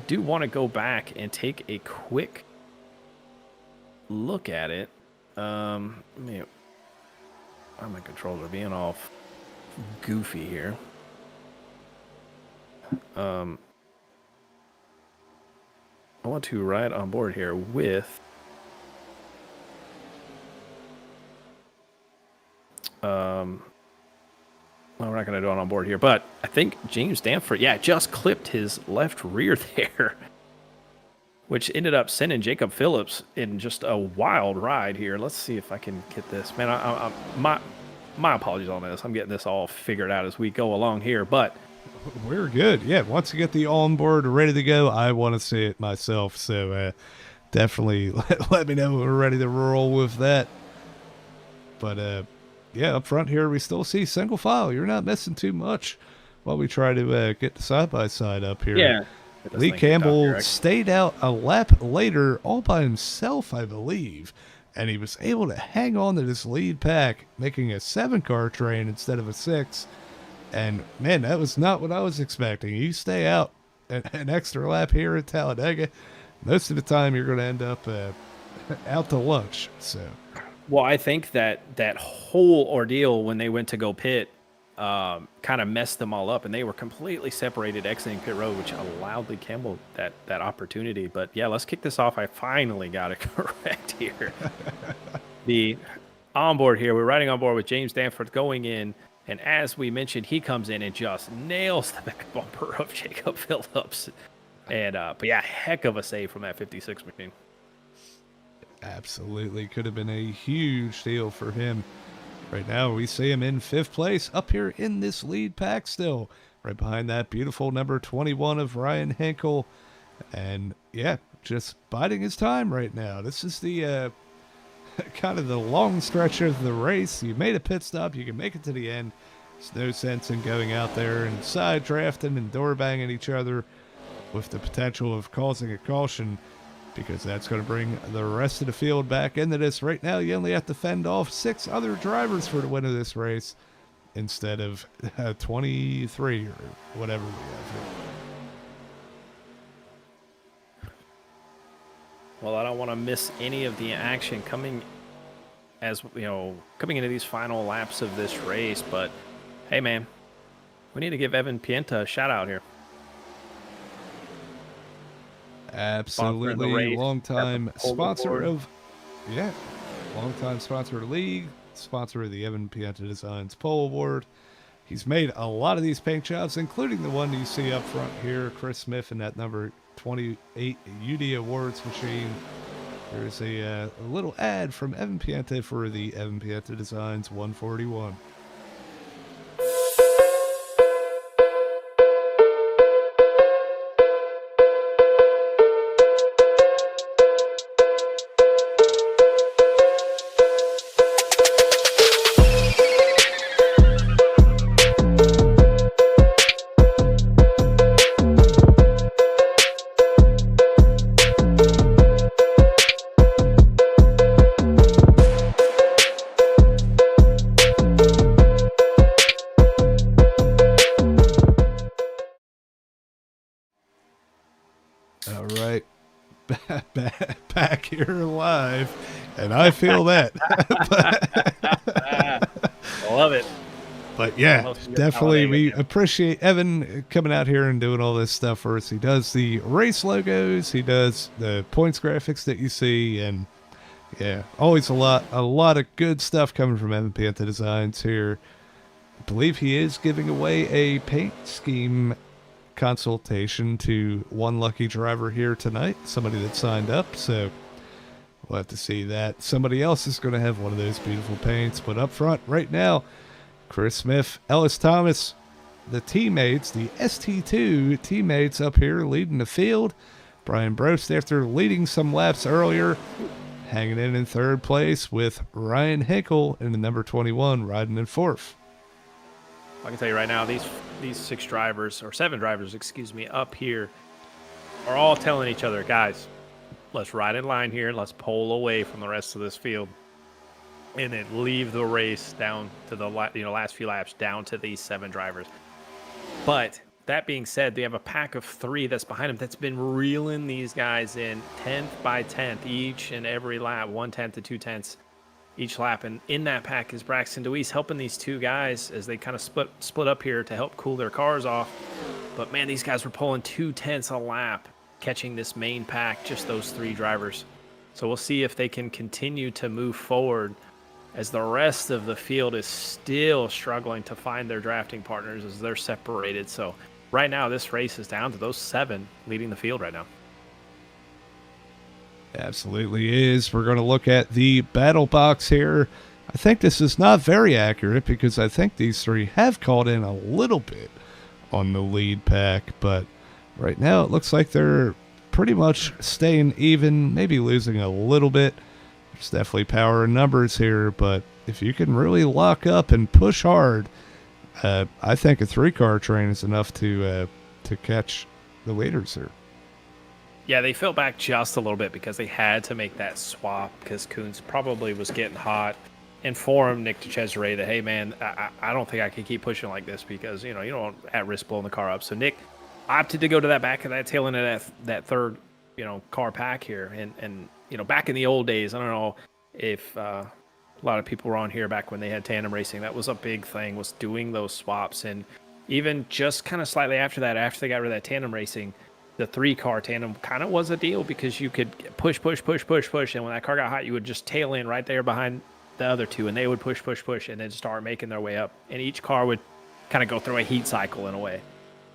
C: do want to go back and take a quick look at it. Let me, my controller being all goofy here. I want to ride on board here with well, we're not going to do it on board here, but I think James Danford, just clipped his left rear there, which ended up sending Jacob Phillips in just a wild ride here. Let's see if I can get this. Man, my apologies on this. I'm getting this all figured out as we go along here, but
B: we're good. Yeah, once you get the onboard ready to go, I want to see it myself. So definitely let me know when we're ready to roll with that. But yeah, up front here, we still see single file. You're not missing too much while we try to get the side-by-side up here.
C: Yeah.
B: Lee Campbell stayed out a lap later all by himself, I believe, and he was able to hang on to this lead pack, making a 7-car train instead of a 6. And, man, that was not what I was expecting. You stay out an extra lap here at Talladega, most of the time you're going to end up out to lunch. So,
C: well, I think that whole ordeal when they went to go pit kind of messed them all up, and they were completely separated exiting pit road, which allowed Lee Campbell that opportunity. But, yeah, let's kick this off. I finally got it correct here. The onboard here, we're riding on board with James Danford going in. And as we mentioned, he comes in and just nails the back bumper of Jacob Phillips. And, but yeah, heck of a save from that 56 machine.
B: Absolutely. Could have been a huge deal for him. Right now, we see him in 5th place up here in this lead pack still. Right behind that beautiful number 21 of Ryan Hinkle. And, yeah, just biding his time right now. This is the kind of the long stretch of the race. You made a pit stop, you can make it to the end. There's no sense in going out there and side drafting and door banging each other with the potential of causing a caution, because that's going to bring the rest of the field back into this. Right now, you only have to fend off 6 other drivers for the win of this race instead of 23 or whatever we have here.
C: Well, I don't want to miss any of the action coming into these final laps of this race. But, hey, man, we need to give Evan Pienta a shout-out here.
B: Absolutely. Longtime sponsor of the league, sponsor of the Evan Pienta Designs Pole Award. He's made a lot of these paint jobs, including the one you see up front here, Chris Smith, and that number 28 UD Awards machine. There's a little ad from Evan Pienta for the Evan Pienta Designs 141. Back here live, and I feel that.
C: I love it.
B: But yeah, definitely we appreciate Evan coming out here and doing all this stuff for us. He does the race logos, he does the points graphics that you see, and yeah, always a lot of good stuff coming from Evan Pienta Designs here. I believe he is giving away a paint scheme consultation to one lucky driver here tonight, somebody that signed up, so we'll have to see that. Somebody else is going to have one of those beautiful paints. But up front right now, Chris Smith, Ellis Thomas, the teammates, the ST2 teammates up here leading the field. Brian Brost, after leading some laps earlier, hanging in 3rd place with Ryan Hinkle in the number 21 riding in 4th.
C: I can tell you right now, these 6 drivers, or 7 drivers, excuse me, up here are all telling each other, guys, let's ride in line here. Let's pull away from the rest of this field, and then leave the race down to the last few laps down to these 7 drivers. But that being said, they have a pack of 3 that's behind them that's been reeling these guys in 10th by 10th each and every lap, 1/10 to 2/10 each lap. And in that pack is Braxton DeWeese helping these 2 guys as they kind of split up here to help cool their cars off. But man, these guys were pulling 2/10 a lap, catching this main pack, just those 3 drivers. So we'll see if they can continue to move forward as the rest of the field is still struggling to find their drafting partners as they're separated. So right now, this race is down to those 7 leading the field right now.
B: Absolutely is. We're going to look at the battle box here. I think this is not very accurate because I think these 3 have called in a little bit on the lead pack, but right now it looks like they're pretty much staying even, maybe losing a little bit. There's definitely power in numbers here, but if you can really lock up and push hard, I think a 3-car train is enough to catch the leaders here.
C: Yeah, they fell back just a little bit because they had to make that swap because Kuntz probably was getting hot. Informed Nick DeCesare that, hey, man, I don't think I can keep pushing like this because, you don't want at risk blowing the car up. So Nick opted to go to that back of that tail end of that third, car pack here. And back in the old days, I don't know if a lot of people were on here back when they had tandem racing. That was a big thing, was doing those swaps. And even just kind of slightly after that, after they got rid of that tandem racing, the 3-car tandem kind of was a deal because you could push. And when that car got hot, you would just tail in right there behind the other 2, and they would push, and then start making their way up. And each car would kind of go through a heat cycle in a way.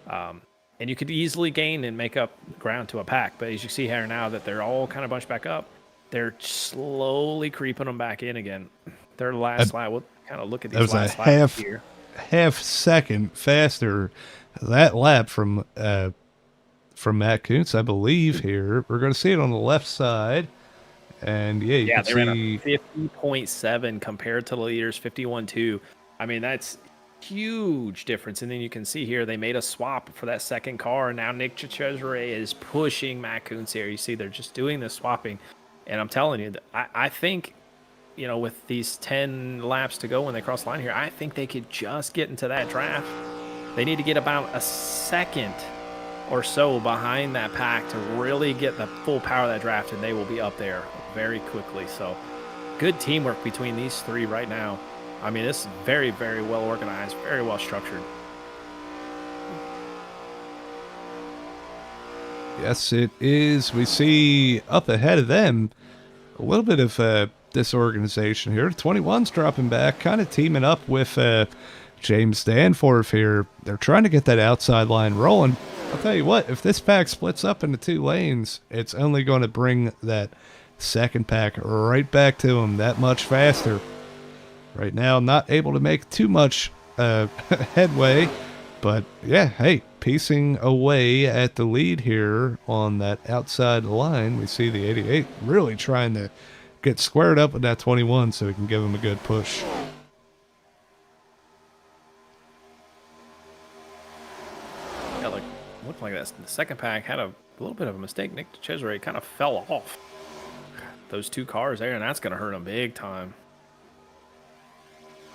C: And you could easily gain and make up ground to a pack. But as you see here now that they're all kind of bunched back up, they're slowly creeping them back in again. Their last lap, we'll kind of look at these last laps here.
B: Half second faster that lap from Matt Kuntz, I believe. Here we're going to see it on the left side, and you can
C: they ran a 50.7 compared to the leaders 51.2. I mean, that's huge difference. And then you can see here they made a swap for that second car, and now Nick DeCesare is pushing Matt Kuntz here. You see they're just doing this swapping, and I'm telling you, I think with these 10 laps to go when they cross the line here, I think they could just get into that draft. They need to get about a second or so behind that pack to really get the full power of that draft, and they will be up there very quickly. So good teamwork between these 3 right now. I mean, this is very, very well organized, very well structured.
B: Yes, it is. We see up ahead of them a little bit of disorganization here. 21's dropping back, kind of teaming up with James Danforth here. They're trying to get that outside line rolling. I'll tell you what, if this pack splits up into 2 lanes, it's only going to bring that second pack right back to them that much faster. Right now, not able to make too much headway, but yeah, hey, piecing away at the lead here on that outside line. We see the 88 really trying to get squared up with that 21 so we can give him a good push.
C: Looked like that. The second pack had a little bit of a mistake. Nick DeCesare kind of fell off those 2 cars there, and that's going to hurt him big time.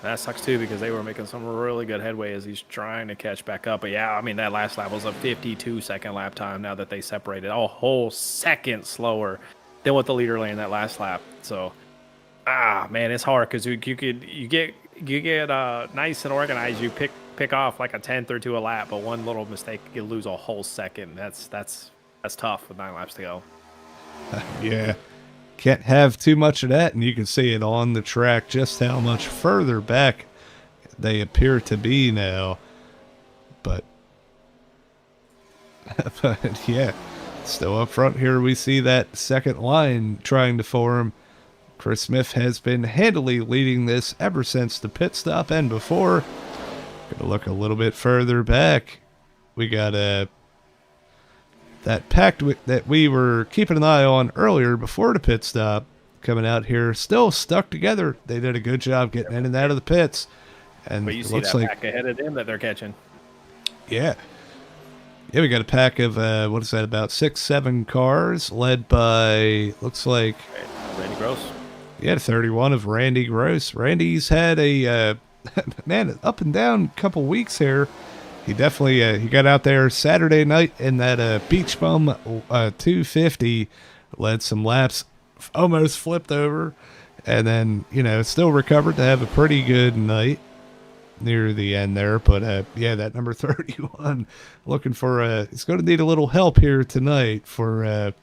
C: That sucks too because they were making some really good headway as he's trying to catch back up. But yeah, I mean, that last lap was a 52-second lap time now that they separated. A whole second slower than what the leader lane that last lap. So, man, it's hard because you get nice and organized. You pick off like a 10th or 2 a lap, but one little mistake, you lose a whole second. That's tough with 9 laps to go.
B: Yeah. Can't have too much of that, and you can see it on the track just how much further back they appear to be now. But yeah, still up front here we see that second line trying to form. Chris Smith has been handily leading this ever since the pit stop and before. Gonna look a little bit further back. We got that pack that we were keeping an eye on earlier before the pit stop coming out here, still stuck together. They did a good job getting in and out of the pits. And
C: But you
B: it
C: see
B: looks
C: that
B: like,
C: back ahead of them that they're catching.
B: yeah. Yeah, we got a pack of, what is that, about 6-7 cars, led by, looks like,
C: Randy Gross.
B: yeah, 31 of Randy Gross. Randy's had a, man, up and down couple weeks here. He definitely, he got out there Saturday night in that Beach Bum 250, led some laps, almost flipped over, and then, still recovered to have a pretty good night near the end there. But yeah, that number 31 looking for he's going to need a little help here tonight for a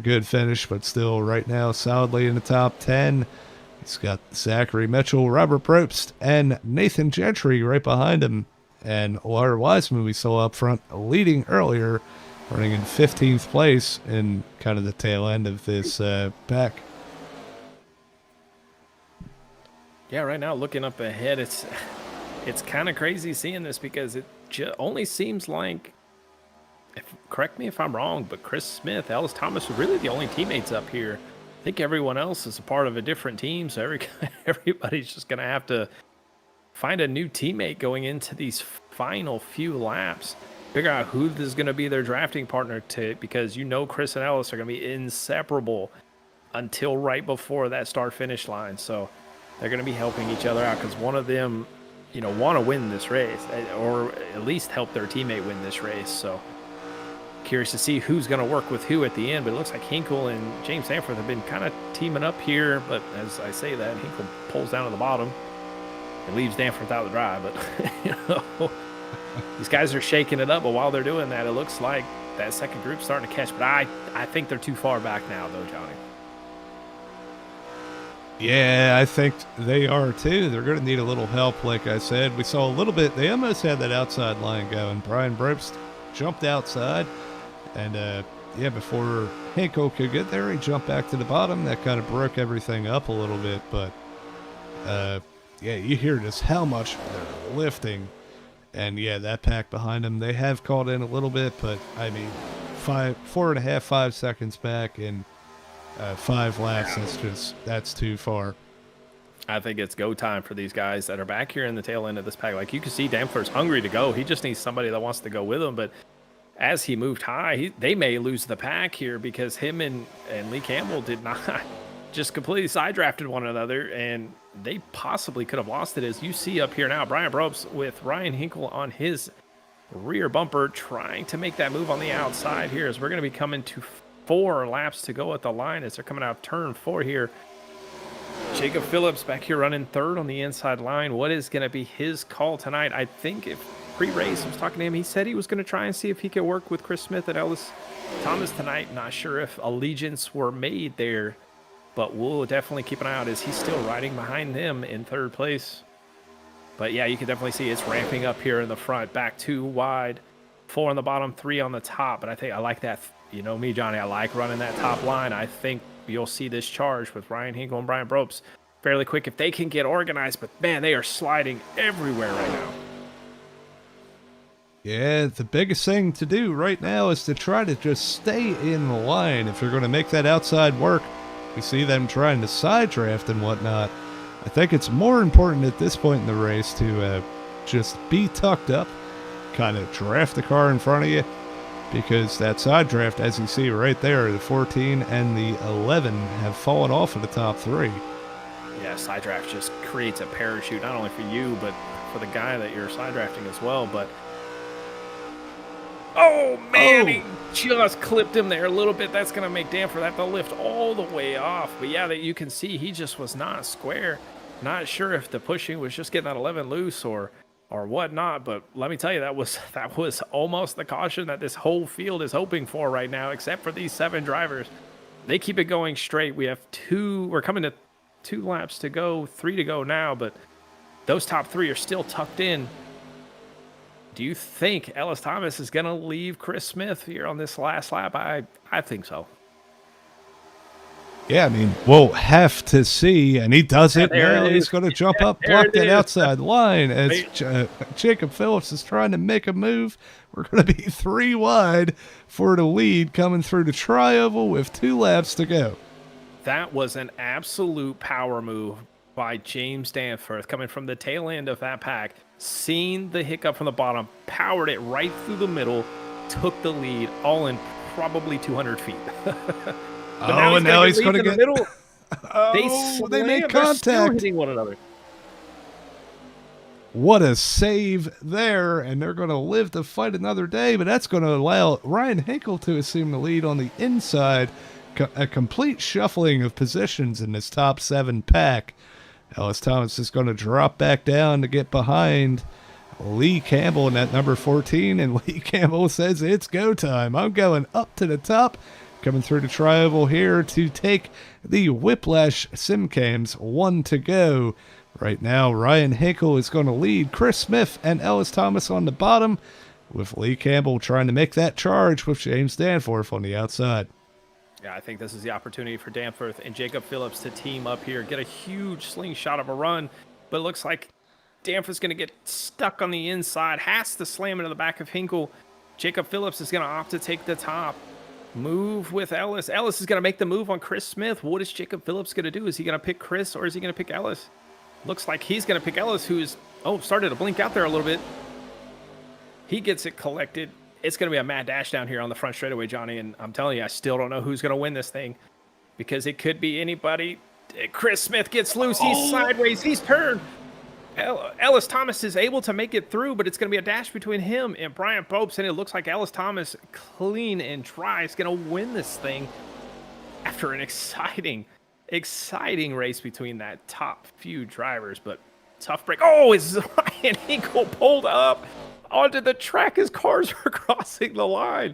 B: good finish, but still right now solidly in the top 10. He's got Zachary Mitchell, Robert Probst, and Nathan Gentry right behind him, and Laura Wiseman we saw up front leading earlier, running in 15th place in kind of the tail end of this pack.
C: Yeah, right now looking up ahead, it's kind of crazy seeing this because it only seems like, correct me if I'm wrong, but Chris Smith, Ellis Thomas are really the only teammates up here. I think everyone else is a part of a different team, so everybody's just going to have to find a new teammate going into these final few laps. Figure out who is going to be their drafting partner because Chris and Ellis are going to be inseparable until right before that start-finish line. So they're going to be helping each other out because one of them, want to win this race or at least help their teammate win this race. So curious to see who's going to work with who at the end. But it looks like Hinkle and James Sanford have been kind of teaming up here. But as I say that, Hinkle pulls down to the bottom and leaves Danforth out of the drive. But, these guys are shaking it up. But while they're doing that, it looks like that second group's starting to catch. But I think they're too far back now, though, Johnny.
B: Yeah, I think they are too. They're going to need a little help, like I said. We saw a little bit. They almost had that outside line going. Brian Probst jumped outside, and yeah, before Hinkle could get there, he jumped back to the bottom. That kind of broke everything up a little bit, but yeah, you hear just how much they're lifting. And yeah, that pack behind them, they have caught in a little bit, but I mean, 5 seconds back in 5 laps, that's too far.
C: I think it's go time for these guys that are back here in the tail end of this pack. Like you can see Danforth's hungry to go. He just needs somebody that wants to go with him. But as he moved high, they may lose the pack here because him and Lee Campbell did not just completely side drafted one another, and they possibly could have lost it. As you see up here now, Brian Probst with Ryan Hinkle on his rear bumper trying to make that move on the outside here as we're going to be coming to 4 laps to go at the line as they're coming out of turn 4 here. Jacob Phillips back here running third on the inside line. What is going to be his call tonight? I think if pre-race I was talking to him, he said he was going to try and see if he could work with Chris Smith and Ellis Thomas tonight. Not sure if allegiance were made there, but we'll definitely keep an eye out as he's still riding behind them in third place. But yeah, you can definitely see it's ramping up here in the front. Back 2 wide, 4 on the bottom, 3 on the top. But I think I like that. You know me, Johnny, I like running that top line. I think you'll see this charge with Ryan Hinkle and Brian Probst fairly quick if they can get organized. But man, they are sliding everywhere right now.
B: Yeah, the biggest thing to do right now is to try to just stay in the line if you're going to make that outside work. We see them trying to side draft and whatnot. I think it's more important at this point in the race to just be tucked up, kind of draft the car in front of you, because that side draft, as you see right there, the 14 and the 11 have fallen off of the top 3.
C: Yeah, side draft just creates a parachute, not only for you, but for the guy that you're side drafting as well. But oh man, he just clipped him there a little bit. That's going to make Danforth have to lift all the way off. But yeah, that you can see he just was not square. Not sure if the pushing was just getting that 11 loose or whatnot. But let me tell you, that was almost the caution that this whole field is hoping for right now, except for these 7 drivers. They keep it going straight. We're coming to 2 laps to go, 3 to go now, but those top 3 are still tucked in. Do you think Ellis Thomas is going to leave Chris Smith here on this last lap? I think so.
B: Yeah, I mean, we'll have to see, and he does it now. He's going to jump up, block that outside line as Jacob Phillips is trying to make a move. We're going to be 3 wide for the lead coming through the tri-oval with 2 laps to go.
C: That was an absolute power move by James Danforth coming from the tail end of that pack, seen the hiccup from the bottom, powered it right through the middle, took the lead, all in probably 200 feet.
B: And now he's going to get...
C: the middle.
B: They make
C: They're
B: contact.
C: still hitting one another.
B: What a save there, and they're going to live to fight another day, but that's going to allow Ryan Hinkle to assume the lead on the inside. A complete shuffling of positions in this top 7 pack. Ellis Thomas is going to drop back down to get behind Lee Campbell in that number 14, and Lee Campbell says it's go time. I'm going up to the top, coming through the tri-oval here to take the Whiplash Simcams. 1 to go. Right now, Ryan Hinkle is going to lead Chris Smith and Ellis Thomas on the bottom, with Lee Campbell trying to make that charge with James Danforth on the outside.
C: Yeah, I think this is the opportunity for Danforth and Jacob Phillips to team up here, get a huge slingshot of a run, but it looks like Danforth's going to get stuck on the inside, has to slam into the back of Hinkle. Jacob Phillips is going to opt to take the top. Move with Ellis. Ellis is going to make the move on Chris Smith. What is Jacob Phillips going to do? Is he going to pick Chris or is he going to pick Ellis? Looks like he's going to pick Ellis, who's, started to blink out there a little bit. He gets it collected. It's going to be a mad dash down here on the front straightaway, Johnny, and I'm telling you, I still don't know who's going to win this thing because it could be anybody. Chris Smith gets loose. He's sideways. He's turned. Ellis Thomas is able to make it through, but it's going to be a dash between him and Brian Popes, and it looks like Ellis Thomas, clean and dry, is going to win this thing after an exciting race between that top few drivers, but tough break. Is Ryan Hinkle pulled up onto the track as cars are crossing the line.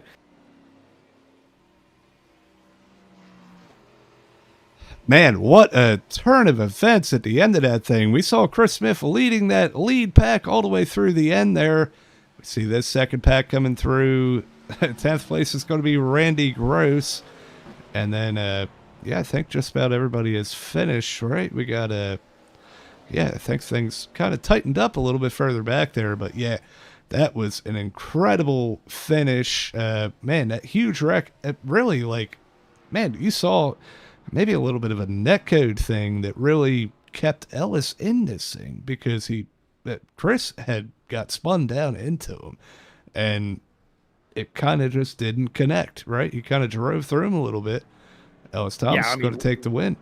B: Man, what a turn of events at the end of that thing. We saw Chris Smith leading that lead pack all the way through the end there. We see this second pack coming through. 10th place is going to be Randy Gross. And then, I think just about everybody is finished, right? We got I think things kind of tightened up a little bit further back there. But, yeah, that was an incredible finish. Man, that huge wreck, really, you saw maybe a little bit of a netcode thing that really kept Ellis in this thing because Chris had got spun down into him and it kind of just didn't connect, right? He kind of drove through him a little bit. Ellis Thomas is going to take the win.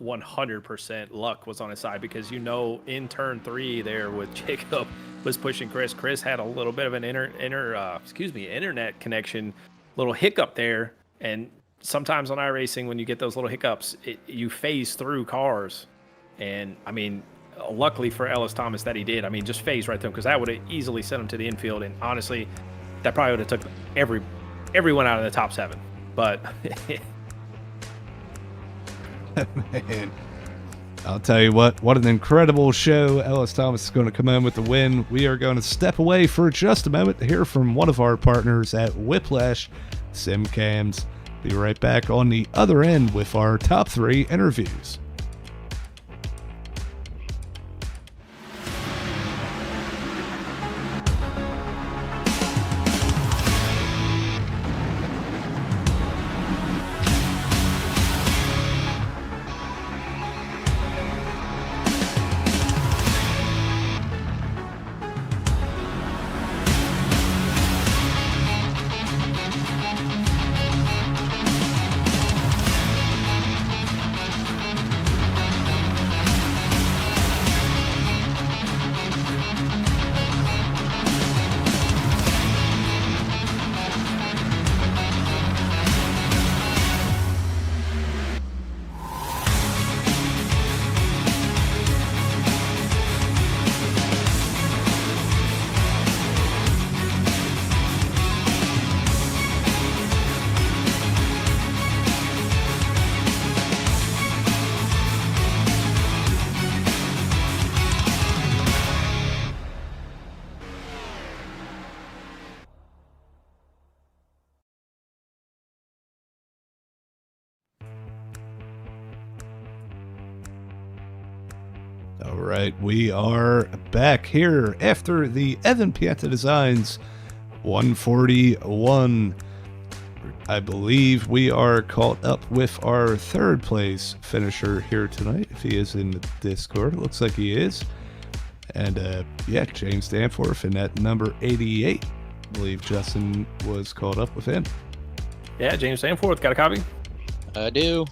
C: 100% luck was on his side because, in turn 3 there with Jacob was pushing Chris. Chris had a little bit of an internet connection, little hiccup there. And sometimes on iRacing, when you get those little hiccups, you phase through cars. And, luckily for Ellis Thomas that he did. Just phase right through him because that would have easily sent him to the infield. And honestly, that probably would have took everyone out of the top 7. But...
B: Man, I'll tell you what an incredible show. Ellis Thomas is going to come in with the win. We are going to step away for just a moment to hear from one of our partners at Whiplash Simcams. Be right back on the other end with our top 3 interviews. All right, we are back here after the Evan Pienta Designs 141. We're I believe we are caught up with our third place finisher here tonight. If he is in the Discord, it looks like he is. And yeah, James Danforth in that number 88. I believe Justin was caught up with him.
C: Yeah, James Danforth, got a copy?
D: I do.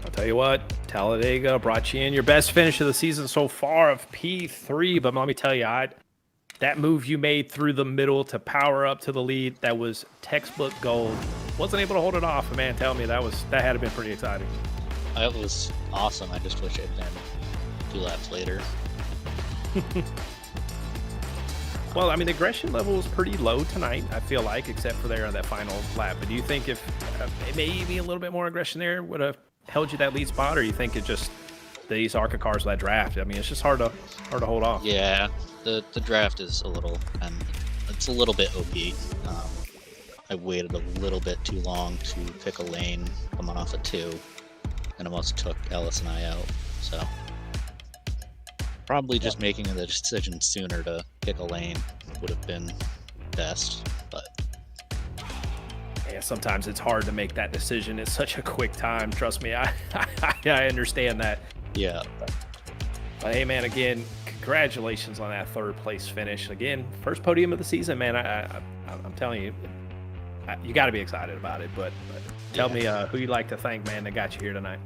C: I'll tell you what, Talladega brought you in your best finish of the season so far of P3. But let me tell you, that move you made through the middle to power up to the lead, that was textbook gold. Wasn't able to hold it off, but man, tell me that had to have been pretty exciting.
D: That was awesome. I just wish it had been 2 laps later.
C: Well, I mean, the aggression level was pretty low tonight, I feel like, except for there on that final lap. But do you think if maybe a little bit more aggression there would have held you that lead spot, or you think it just these ARCA cars that draft? I mean, it's just hard to hold off.
D: Yeah, the draft is a little, and it's a little bit OP. I waited a little bit too long to pick a lane coming off a 2, and almost took Ellis and I out. So probably just making the decision sooner to pick a lane would have been best, but
C: yeah, sometimes it's hard to make that decision. It's such a quick time. Trust me, I understand that.
D: yeah.
C: But hey, man, again, congratulations on that third place finish. Again, first podium of the season, man. I'm telling you, you got to be excited about it. But tell me who you'd like to thank, man, that got you here tonight.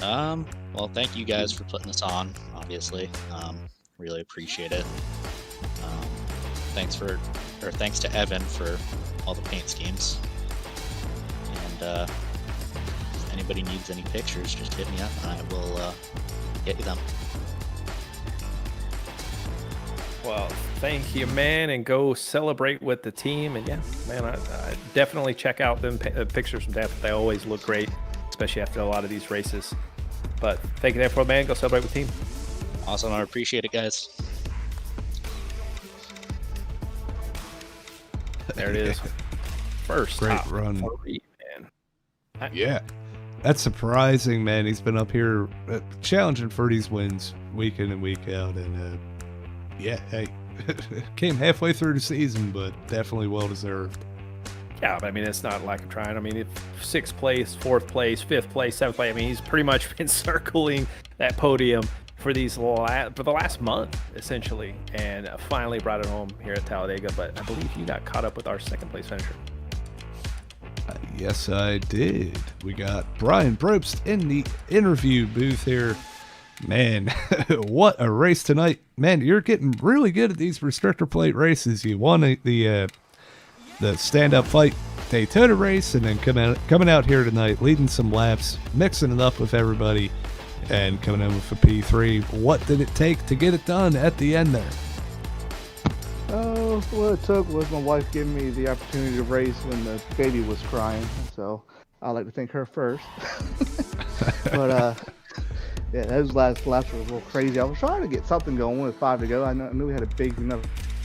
D: Well, thank you guys for putting this on, obviously. Really appreciate it. Thanks to Evan for all the paint schemes. And if anybody needs any pictures, just hit me up and I will get you them.
C: Well, thank you, man, and go celebrate with the team. And yeah, man, I definitely check out them pictures from Death. They always look great, especially after a lot of these races. But thank you, therefore, man. Go celebrate with the team.
D: Awesome. I appreciate it, guys.
C: There it is. First
B: Great
C: top
B: run.
C: 3, man.
B: Yeah. That's surprising, man. He's been up here challenging for these wins week in and week out. And yeah, hey, came halfway through the season, but definitely well deserved.
C: Yeah, but I mean, it's not like I'm trying. I mean, if 6th place, 4th place, 5th place, 7th place. I mean, he's pretty much been circling that podium for the last month, essentially, and finally brought it home here at Talladega. But I believe you got caught up with our 2nd place finisher.
B: Yes, I did. We got Brian Probst in the interview booth here. Man, what a race tonight. Man, you're getting really good at these restrictor plate races. You won the stand-up fight Daytona race, and then coming out here tonight, leading some laps, mixing it up with everybody, and coming in with a P3. What did it take to get it done at the end there?
E: Oh, what it took was my wife giving me the opportunity to race when the baby was crying. So I'd like to thank her first. But yeah, those last laps were a little crazy. I was trying to get something going with 5 to go. I knew we had a big enough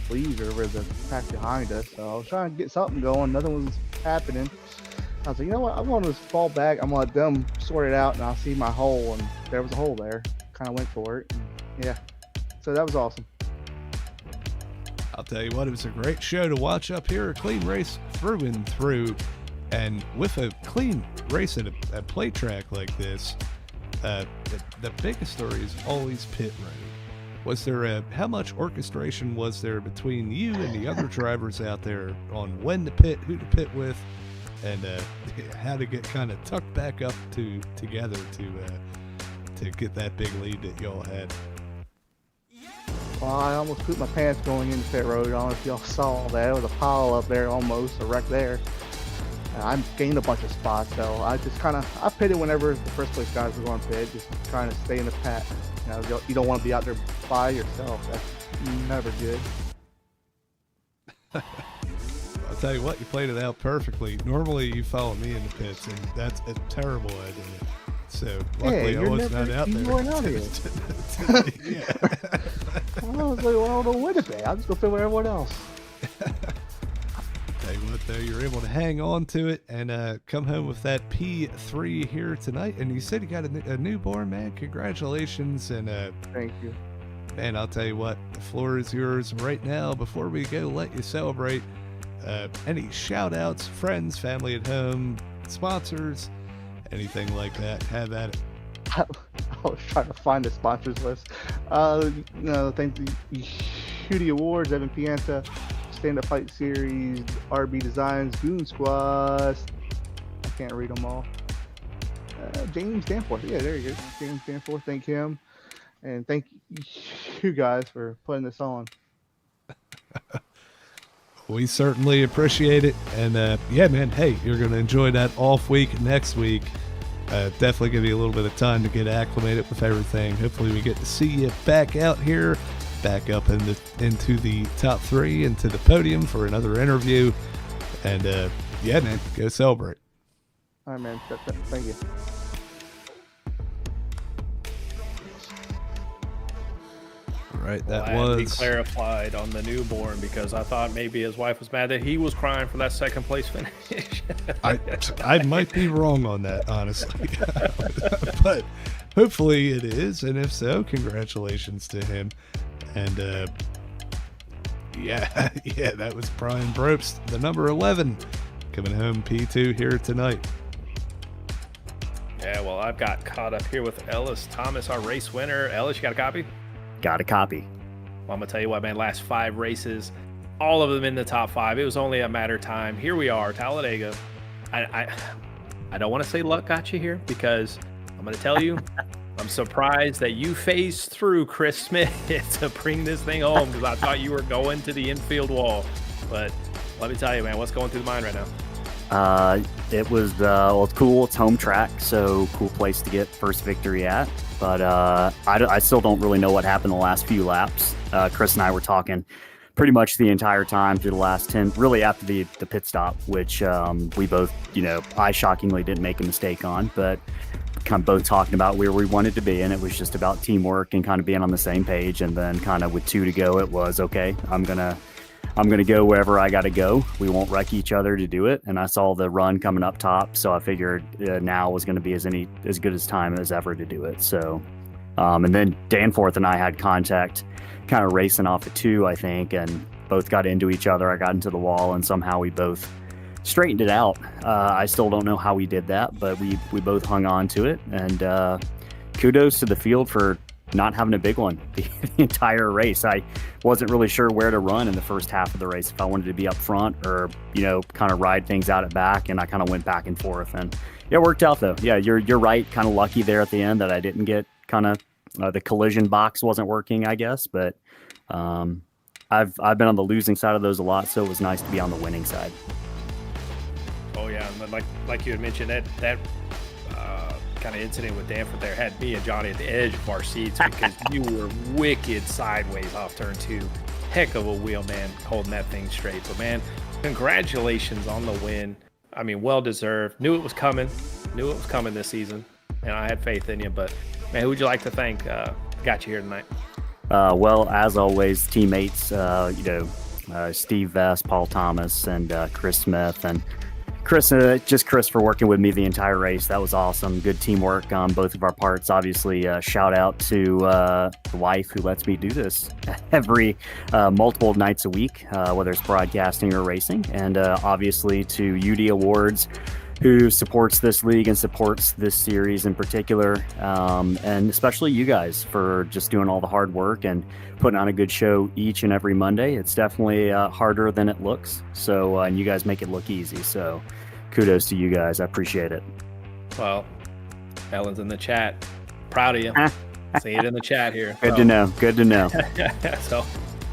E: lead over the pack behind us, so I was trying to get something going. Nothing was happening. I was like, you know what? I'm going to just fall back. I'm going to let them sort it out, and I'll see my hole. And there was a hole there. Kind of went for it. And yeah, so that was awesome.
B: I'll tell you what, it was a great show to watch up here. A clean race through and through. And with a clean race at a plate track like this, the biggest story is always pit ready. Was there how much orchestration was there between you and the other drivers out there on when to pit, who to pit with, and how to get kind of tucked back up together to get that big lead that y'all had?
E: Well, I almost pooped my pants going into pit road. I don't know if y'all saw that. There was a pile up there, almost a wreck there. I gained a bunch of spots, so I pitted whenever the first place guys were going to pit, just trying to stay in the pack. You know, you don't want to be out there by yourself. That's never good.
B: I'll tell you what, you played it out perfectly. Normally you follow me in the pits, and that's a terrible idea. So luckily I was not out there.
E: You weren't out here.
B: Yeah.
E: I was like, well, I don't know where to pit. I'm just going to pit with everyone else.
B: Tell you what, though, you're able to hang on to it and come home with that P3 here tonight. And you said you got a newborn, man. Congratulations. And
E: thank you.
B: Man, I'll tell you what, the floor is yours right now. Before we go, let you celebrate. Any shout outs, friends, family at home, sponsors, anything like that, have at it.
E: I was trying to find the sponsors list. Thank the Shooty Awards, Evan Pienta, Stand Up Fight Series, RB Designs, Goon Squad. I can't read them all. James Danforth. Yeah, there you go. James Danforth. Thank him. And thank you guys for putting this on.
B: We certainly appreciate it. And yeah, man, hey, you're going to enjoy that off week next week. Definitely give you a little bit of time to get acclimated with everything. Hopefully we get to see you back out here, back up into the top 3, into the podium for another interview. And yeah, man, go celebrate.
E: All right, man. Thank you.
B: Right, that
C: Well, I had to be
B: was
C: clarified on the newborn because I thought maybe his wife was mad that he was crying for that second place finish.
B: I might be wrong on that, honestly. But hopefully it is, and if so, congratulations to him. And yeah, that was Brian Brobst, the number 11, coming home P2 here tonight.
C: Yeah, well, I've got caught up here with Ellis Thomas, our race winner. Ellis, you got a copy?
F: Got a copy.
C: Well, I'm going to tell you what, man, last 5 races, all of them in the top 5. It was only a matter of time. Here we are, Talladega. I don't want to say luck got you here because I'm going to tell you, I'm surprised that you phased through Chris Smith to bring this thing home because I thought you were going to the infield wall. But let me tell you, man, what's going through the mind right now?
F: It was well, it's cool. It's home track, so cool place to get first victory at. But I still don't really know what happened the last few laps. Chris and I were talking pretty much the entire time through the last 10, really after the pit stop, which we both, I shockingly didn't make a mistake on, but kind of both talking about where we wanted to be, and it was just about teamwork and kind of being on the same page. And then kind of with 2 to go, it was okay. I'm gonna go wherever I gotta go. We won't wreck each other to do it. And I saw the run coming up top, so I figured now was going to be as good as time as ever to do it. So, and then Danforth and I had contact, kind of racing off of 2, I think, and both got into each other. I got into the wall, and somehow we both straightened it out. I still don't know how we did that, but we both hung on to it. And kudos to the field for not having a big one the entire race. I wasn't really sure where to run in the first half of the race, if I wanted to be up front or, kind of ride things out at back, and I kind of went back and forth, and it worked out though. Yeah, you're right. Kind of lucky there at the end that I didn't get the collision box wasn't working, I guess, but I've been on the losing side of those a lot, so it was nice to be on the winning side.
C: Oh yeah, and like you had mentioned, that kind of incident with Danforth there had me and Johnny at the edge of our seats because you were wicked sideways off turn 2. Heck of a wheel, man, holding that thing straight. But man, congratulations on the win. I mean, well deserved. Knew it was coming this season, and I had faith in you. But man, who would you like to thank? Got you here tonight.
F: Well, as always, teammates, Steve Vest, Paul Thomas, and Chris Smith, and Chris for working with me the entire race. That was awesome. Good teamwork on both of our parts. Obviously, shout out to the wife who lets me do this every multiple nights a week, whether it's broadcasting or racing. And obviously to UD Awards, who supports this league and supports this series in particular. And especially you guys for just doing all the hard work and putting on a good show each and every Monday. It's definitely harder than it looks. So, and you guys make it look easy. So kudos to you guys. I appreciate it.
C: Well, Ellen's in the chat. Proud of you. See it in the chat here.
F: Good to know. Good to know.
C: So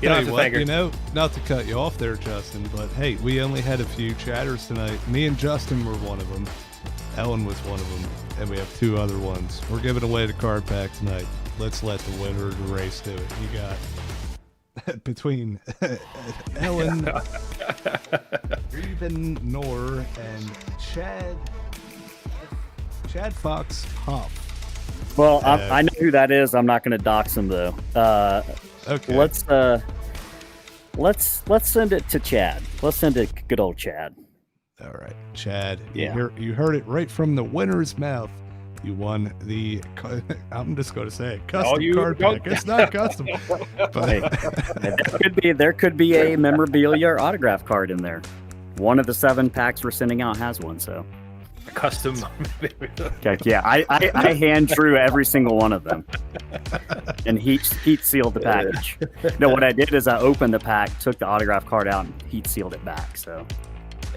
C: you don't have to thank her.
B: Not to cut you off there, Justin, but hey, we only had a few chatters tonight. Me and Justin were one of them. Ellen was one of them, and we have 2 other ones. We're giving away the card pack tonight. Let's let the winner of the race do it. You got between Ellen, Ruben Knorr, and Chad Fox Hop.
F: Well, I know who that is. I'm not going to dox him though.
B: Okay.
F: Let's send it to Chad. Let's send it to good old Chad.
B: All right, Chad.
F: Yeah.
B: You heard it right from the winner's mouth. You won the, I'm just going to say it, custom card pack. It's not custom. But
F: Hey, there could be a memorabilia or autograph card in there. one of the 7 packs we're sending out has one. So
C: Custom.
F: okay, yeah, I hand drew every single one of them, and heat sealed the package. No, what I did is I opened the pack, took the autograph card out, and heat sealed it back. So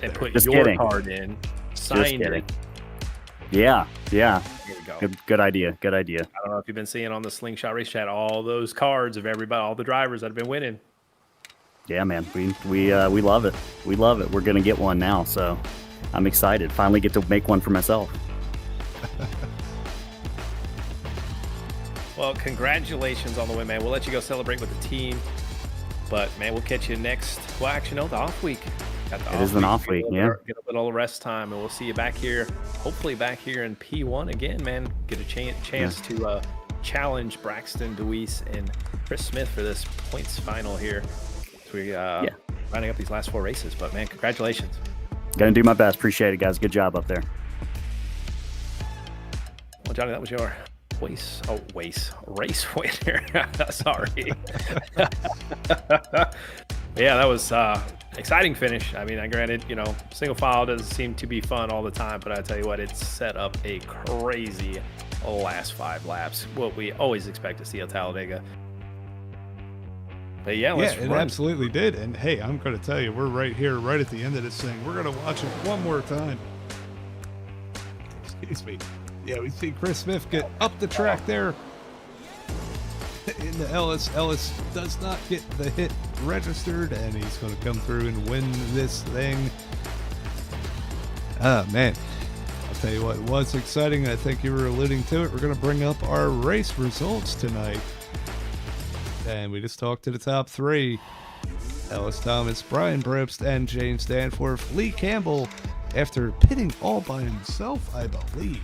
C: And put
F: Just
C: your
F: kidding.
C: card in.
F: just
C: Signed
F: kidding.
C: it.
F: Yeah.
C: There we go.
F: Good idea. Good idea.
C: I don't know if you've been seeing on the Slingshot Race Chat all those cards of everybody, all the drivers that have been winning.
F: Yeah, man, we love it. We love it. We're gonna get one now, so I'm excited. Finally get to make one for myself.
C: Well, congratulations on the win, man. We'll let you go celebrate with the team. But, man, we'll catch you next, well, actually, no, the off week. Got the
F: It is an off week, yeah.
C: Get a little rest time, and we'll see you back here, hopefully back here in P1 again, man. Get a chance to challenge Braxton DeWeese and Chris Smith for this points final here. So we rounding up these last 4 races. But, man, congratulations.
F: Gonna do my best. Appreciate it, guys. Good job up there.
C: Well, Johnny, that was your race winner. Sorry. Yeah, that was exciting finish. I mean, granted, single file doesn't seem to be fun all the time, but I tell you what, it set up a crazy last 5 laps. What we always expect to see at Talladega. But yeah, let's
B: it
C: run.
B: absolutely did. And hey, I'm going to tell you, we're right here, right at the end of this thing. We're going to watch it one more time. Excuse me. Yeah, we see Chris Smith get up the track there into Ellis. Ellis does not get the hit registered, and he's going to come through and win this thing. Ah, man. I'll tell you what, it was exciting. I think you were alluding to it. We're going to bring up our race results tonight. And we just talked to the top 3. Ellis Thomas, Brian Brobst, and James Danforth. Lee Campbell, after pitting all by himself, I believe,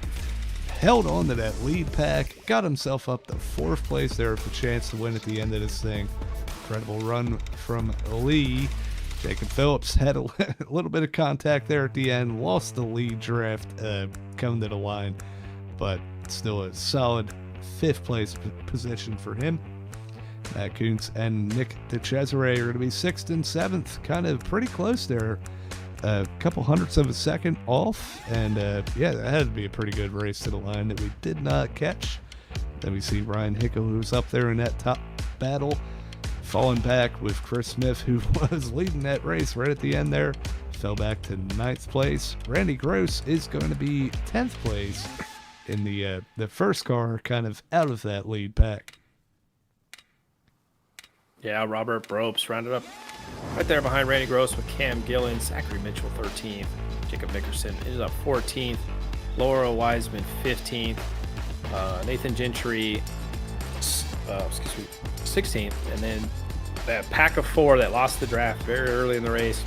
B: held on to that lead pack, got himself up to 4th place there with a chance to win at the end of this thing. Incredible run from Lee. Jacob Phillips had a little bit of contact there at the end, lost the lead draft coming to the line, but still a solid 5th place position for him. Matt Kuntz and Nick DeCesare are going to be 6th and 7th, kind of pretty close there. A couple hundredths of a second off, and yeah, that had to be a pretty good race to the line that we did not catch. Then we see Ryan Hickle, who's up there in that top battle, falling back with Chris Smith, who was leading that race right at the end there, fell back to 9th place. Randy Gross is going to be 10th place in the first car, kind of out of that lead pack.
C: Yeah, Robert Brobst rounded up right there behind Randy Gross with Cam Gillen. Zachary Mitchell 13th. Jacob Nickerson ended up 14th. Laura Wiseman 15th. Nathan Gentry 16th. And then that pack of 4 that lost the draft very early in the race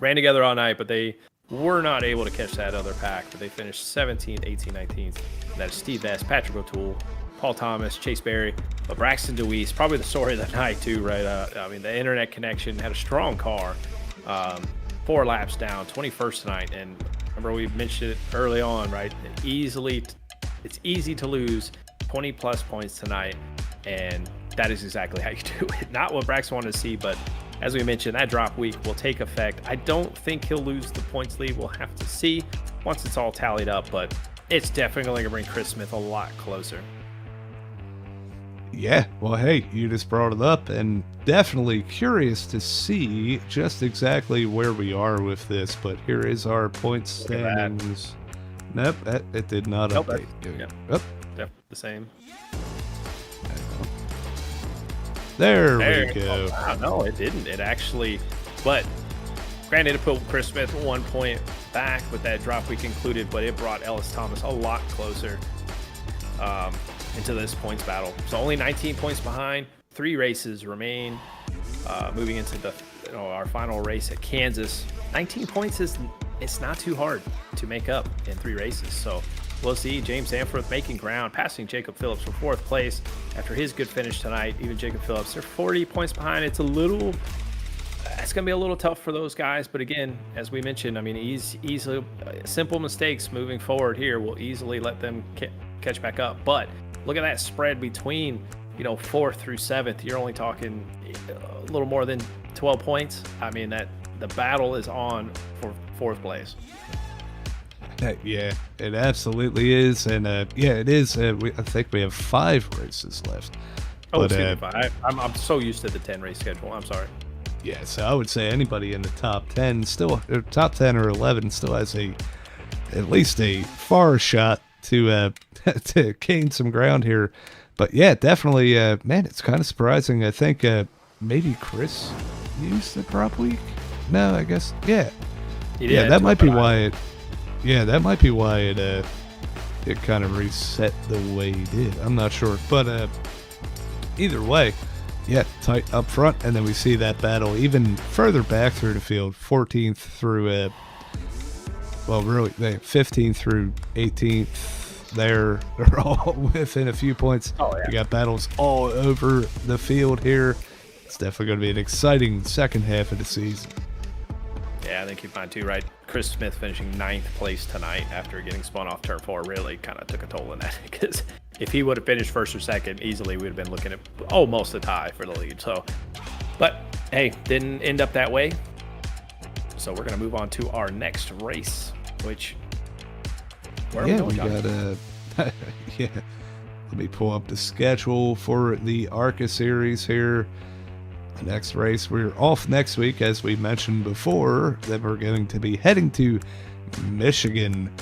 C: ran together all night, but they were not able to catch that other pack. But they finished 17th, 18th, 19th. And that is Steve Bass, Patrick O'Toole, Paul Thomas, Chase Berry, but Braxton DeWeese, probably the story of the night too, right? I mean, the internet connection, had a strong car, 4 laps down, 21st tonight, and remember we mentioned it early on, right? It's easy to lose 20 plus points tonight, and that is exactly how you do it. Not what Braxton wanted to see, but as we mentioned, that drop week will take effect. I don't think he'll lose the points lead. We'll have to see once it's all tallied up, but it's definitely going to bring Chris Smith a lot closer.
B: Yeah, well, hey, you just brought it up, and definitely curious to see just exactly where we are with this, but here is our point standings. Nope, it did not update.
C: Yeah.
B: Oh,
C: Definitely the same.
B: there we go.
C: Wow, no, it didn't. It actually, but granted, it put Chris Smith 1 point back with that drop week included, but it brought Ellis Thomas a lot closer into this points battle. So only 19 points behind. 3 races remain. Moving into our final race at Kansas. 19 points it's not too hard to make up in 3 races. So we'll see James Danforth making ground, passing Jacob Phillips for 4th place after his good finish tonight. Even Jacob Phillips, they're 40 points behind. It's going to be a little tough for those guys. But again, as we mentioned, I mean, easily simple mistakes moving forward here will easily let them catch back up. But look at that spread between, 4th through 7th. You're only talking a little more than 12 points. I mean, the battle is on for 4th place.
B: Yeah, it absolutely is, and yeah, it is. I think we have 5 races left.
C: Oh,
B: But,
C: excuse me, I'm so used to the 10 race schedule. I'm sorry.
B: Yeah, so I would say anybody in the top 10 still, or top 10 or 11 still has at least a far shot to to gain some ground here. But yeah, definitely, man, it's kind of surprising. I think maybe Chris used the prop week. No, I guess yeah. Yeah, that might be why it. Yeah, that might be why it kind of reset the way it did. I'm not sure, but either way, yeah, tight up front, and then we see that battle even further back through the field, 14th through well, really, 15th through 18th. They're all within a few points.
C: Oh, yeah.
B: We got battles all over the field here. It's definitely going to be an exciting second half of the season.
C: Yeah, I think you find too, right? Chris Smith finishing 9th place tonight after getting spun off turn 4 really kind of took a toll in that, because if he would have finished 1st or 2nd easily, we'd have been looking at almost a tie for the lead. So, but hey, didn't end up that way. So we're going to move on to our next race, which where are we going, Johnny?
B: Got yeah. Let me pull up the schedule for the ARCA series here. The next race, we're off next week, as we mentioned before. Then we're going to be heading to Michigan,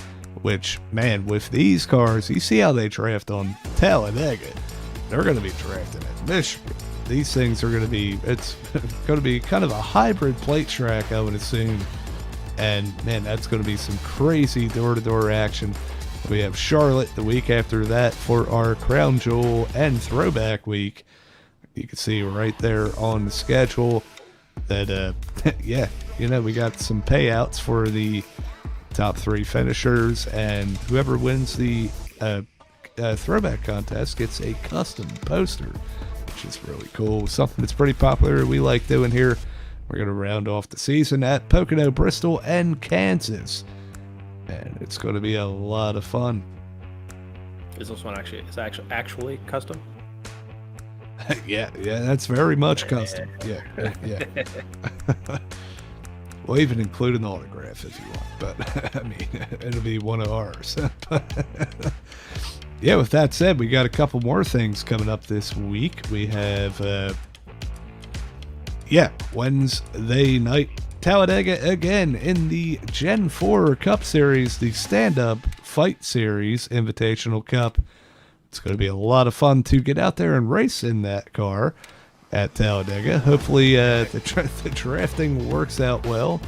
B: which, man, with these cars, you see how they draft on Talladega. They're going to be drafting at Michigan. These things are going to be, it's going to be kind of a hybrid plate track, I would assume. And, man, that's going to be some crazy door-to-door action. We have Charlotte the week after that for our Crown Jewel and Throwback Week. You can see right there on the schedule that, yeah, you know, we got some payouts for the top 3 finishers, and whoever wins the throwback contest gets a custom poster, which is really cool. Something that's pretty popular we like doing here. We're going to round off the season at Pocono, Bristol, and Kansas, and it's going to be a lot of fun.
C: Is this one actually custom?
B: yeah, that's very much custom. Yeah. We'll even include an autograph if you want, but I mean, it'll be one of ours. Yeah, with that said, we got a couple more things coming up this week. We have, Wednesday night, Talladega again in the Gen 4 Cup Series, the stand-up fight series Invitational Cup. It's going to be a lot of fun to get out there and race in that car at Talladega. Hopefully the drafting works out well.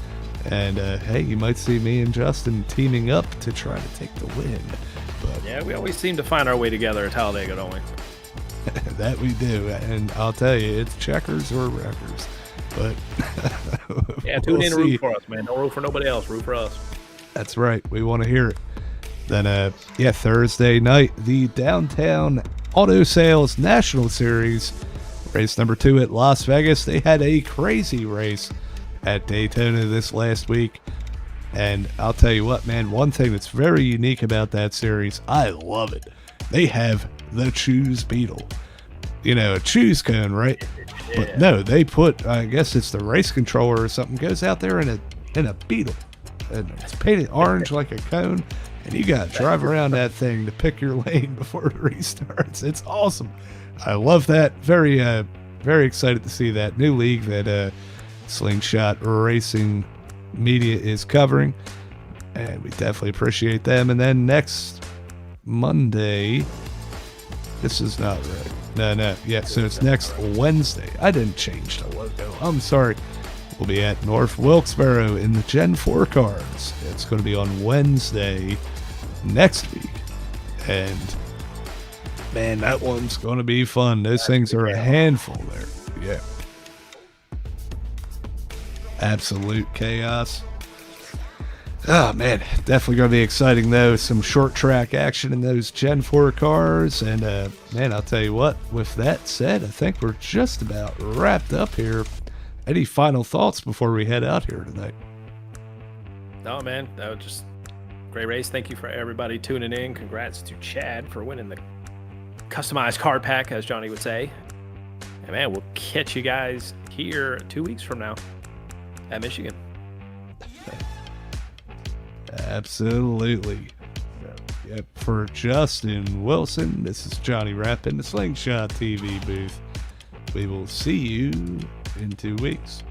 B: And, hey, you might see me and Justin teaming up to try to take the win. But
C: Yeah, we always seem to find our way together at Talladega, don't we?
B: that we do. And I'll tell you, it's checkers or wreckers. But
C: yeah, tune in and root for us, man. Don't root for nobody else. Root for us.
B: That's right. We want to hear it. Then, Thursday night, the Downtown Auto Sales National Series, race number 2 at Las Vegas. They had a crazy race at Daytona this last week. And I'll tell you what, man, one thing that's very unique about that series, I love it. They have the Choose Beetle. You know, a choose cone, right? Yeah. But no, they put, I guess it's the race controller or something, goes out there in a Beetle. And it's painted orange like a cone. And you got to drive around that thing to pick your lane before it restarts. It's awesome. I love that. Very, very excited to see that new league that Slingshot Racing Media is covering. And we definitely appreciate them. And then next Monday, this is not right. No. Yeah, so it's next Wednesday. I didn't change the logo. I'm sorry. We'll be at North Wilkesboro in the Gen 4 cars. It's going to be on Wednesday next week. And, man, that one's going to be fun. Those things are a handful there. Yeah. Absolute chaos. Oh, man. Definitely going to be exciting, though. Some short track action in those Gen 4 cars. And, man, I'll tell you what. With that said, I think we're just about wrapped up here. Any final thoughts before we head out here tonight?
C: No, man, that was just a great race. Thank you for everybody tuning in. Congrats to Chad for winning the customized card pack, as Johnny would say. And man, we'll catch you guys here 2 weeks from now at Michigan.
B: Absolutely. Yep. For Justin Wilson, this is Johnny Rapp in the Slingshot TV booth. We will see you in 2 weeks.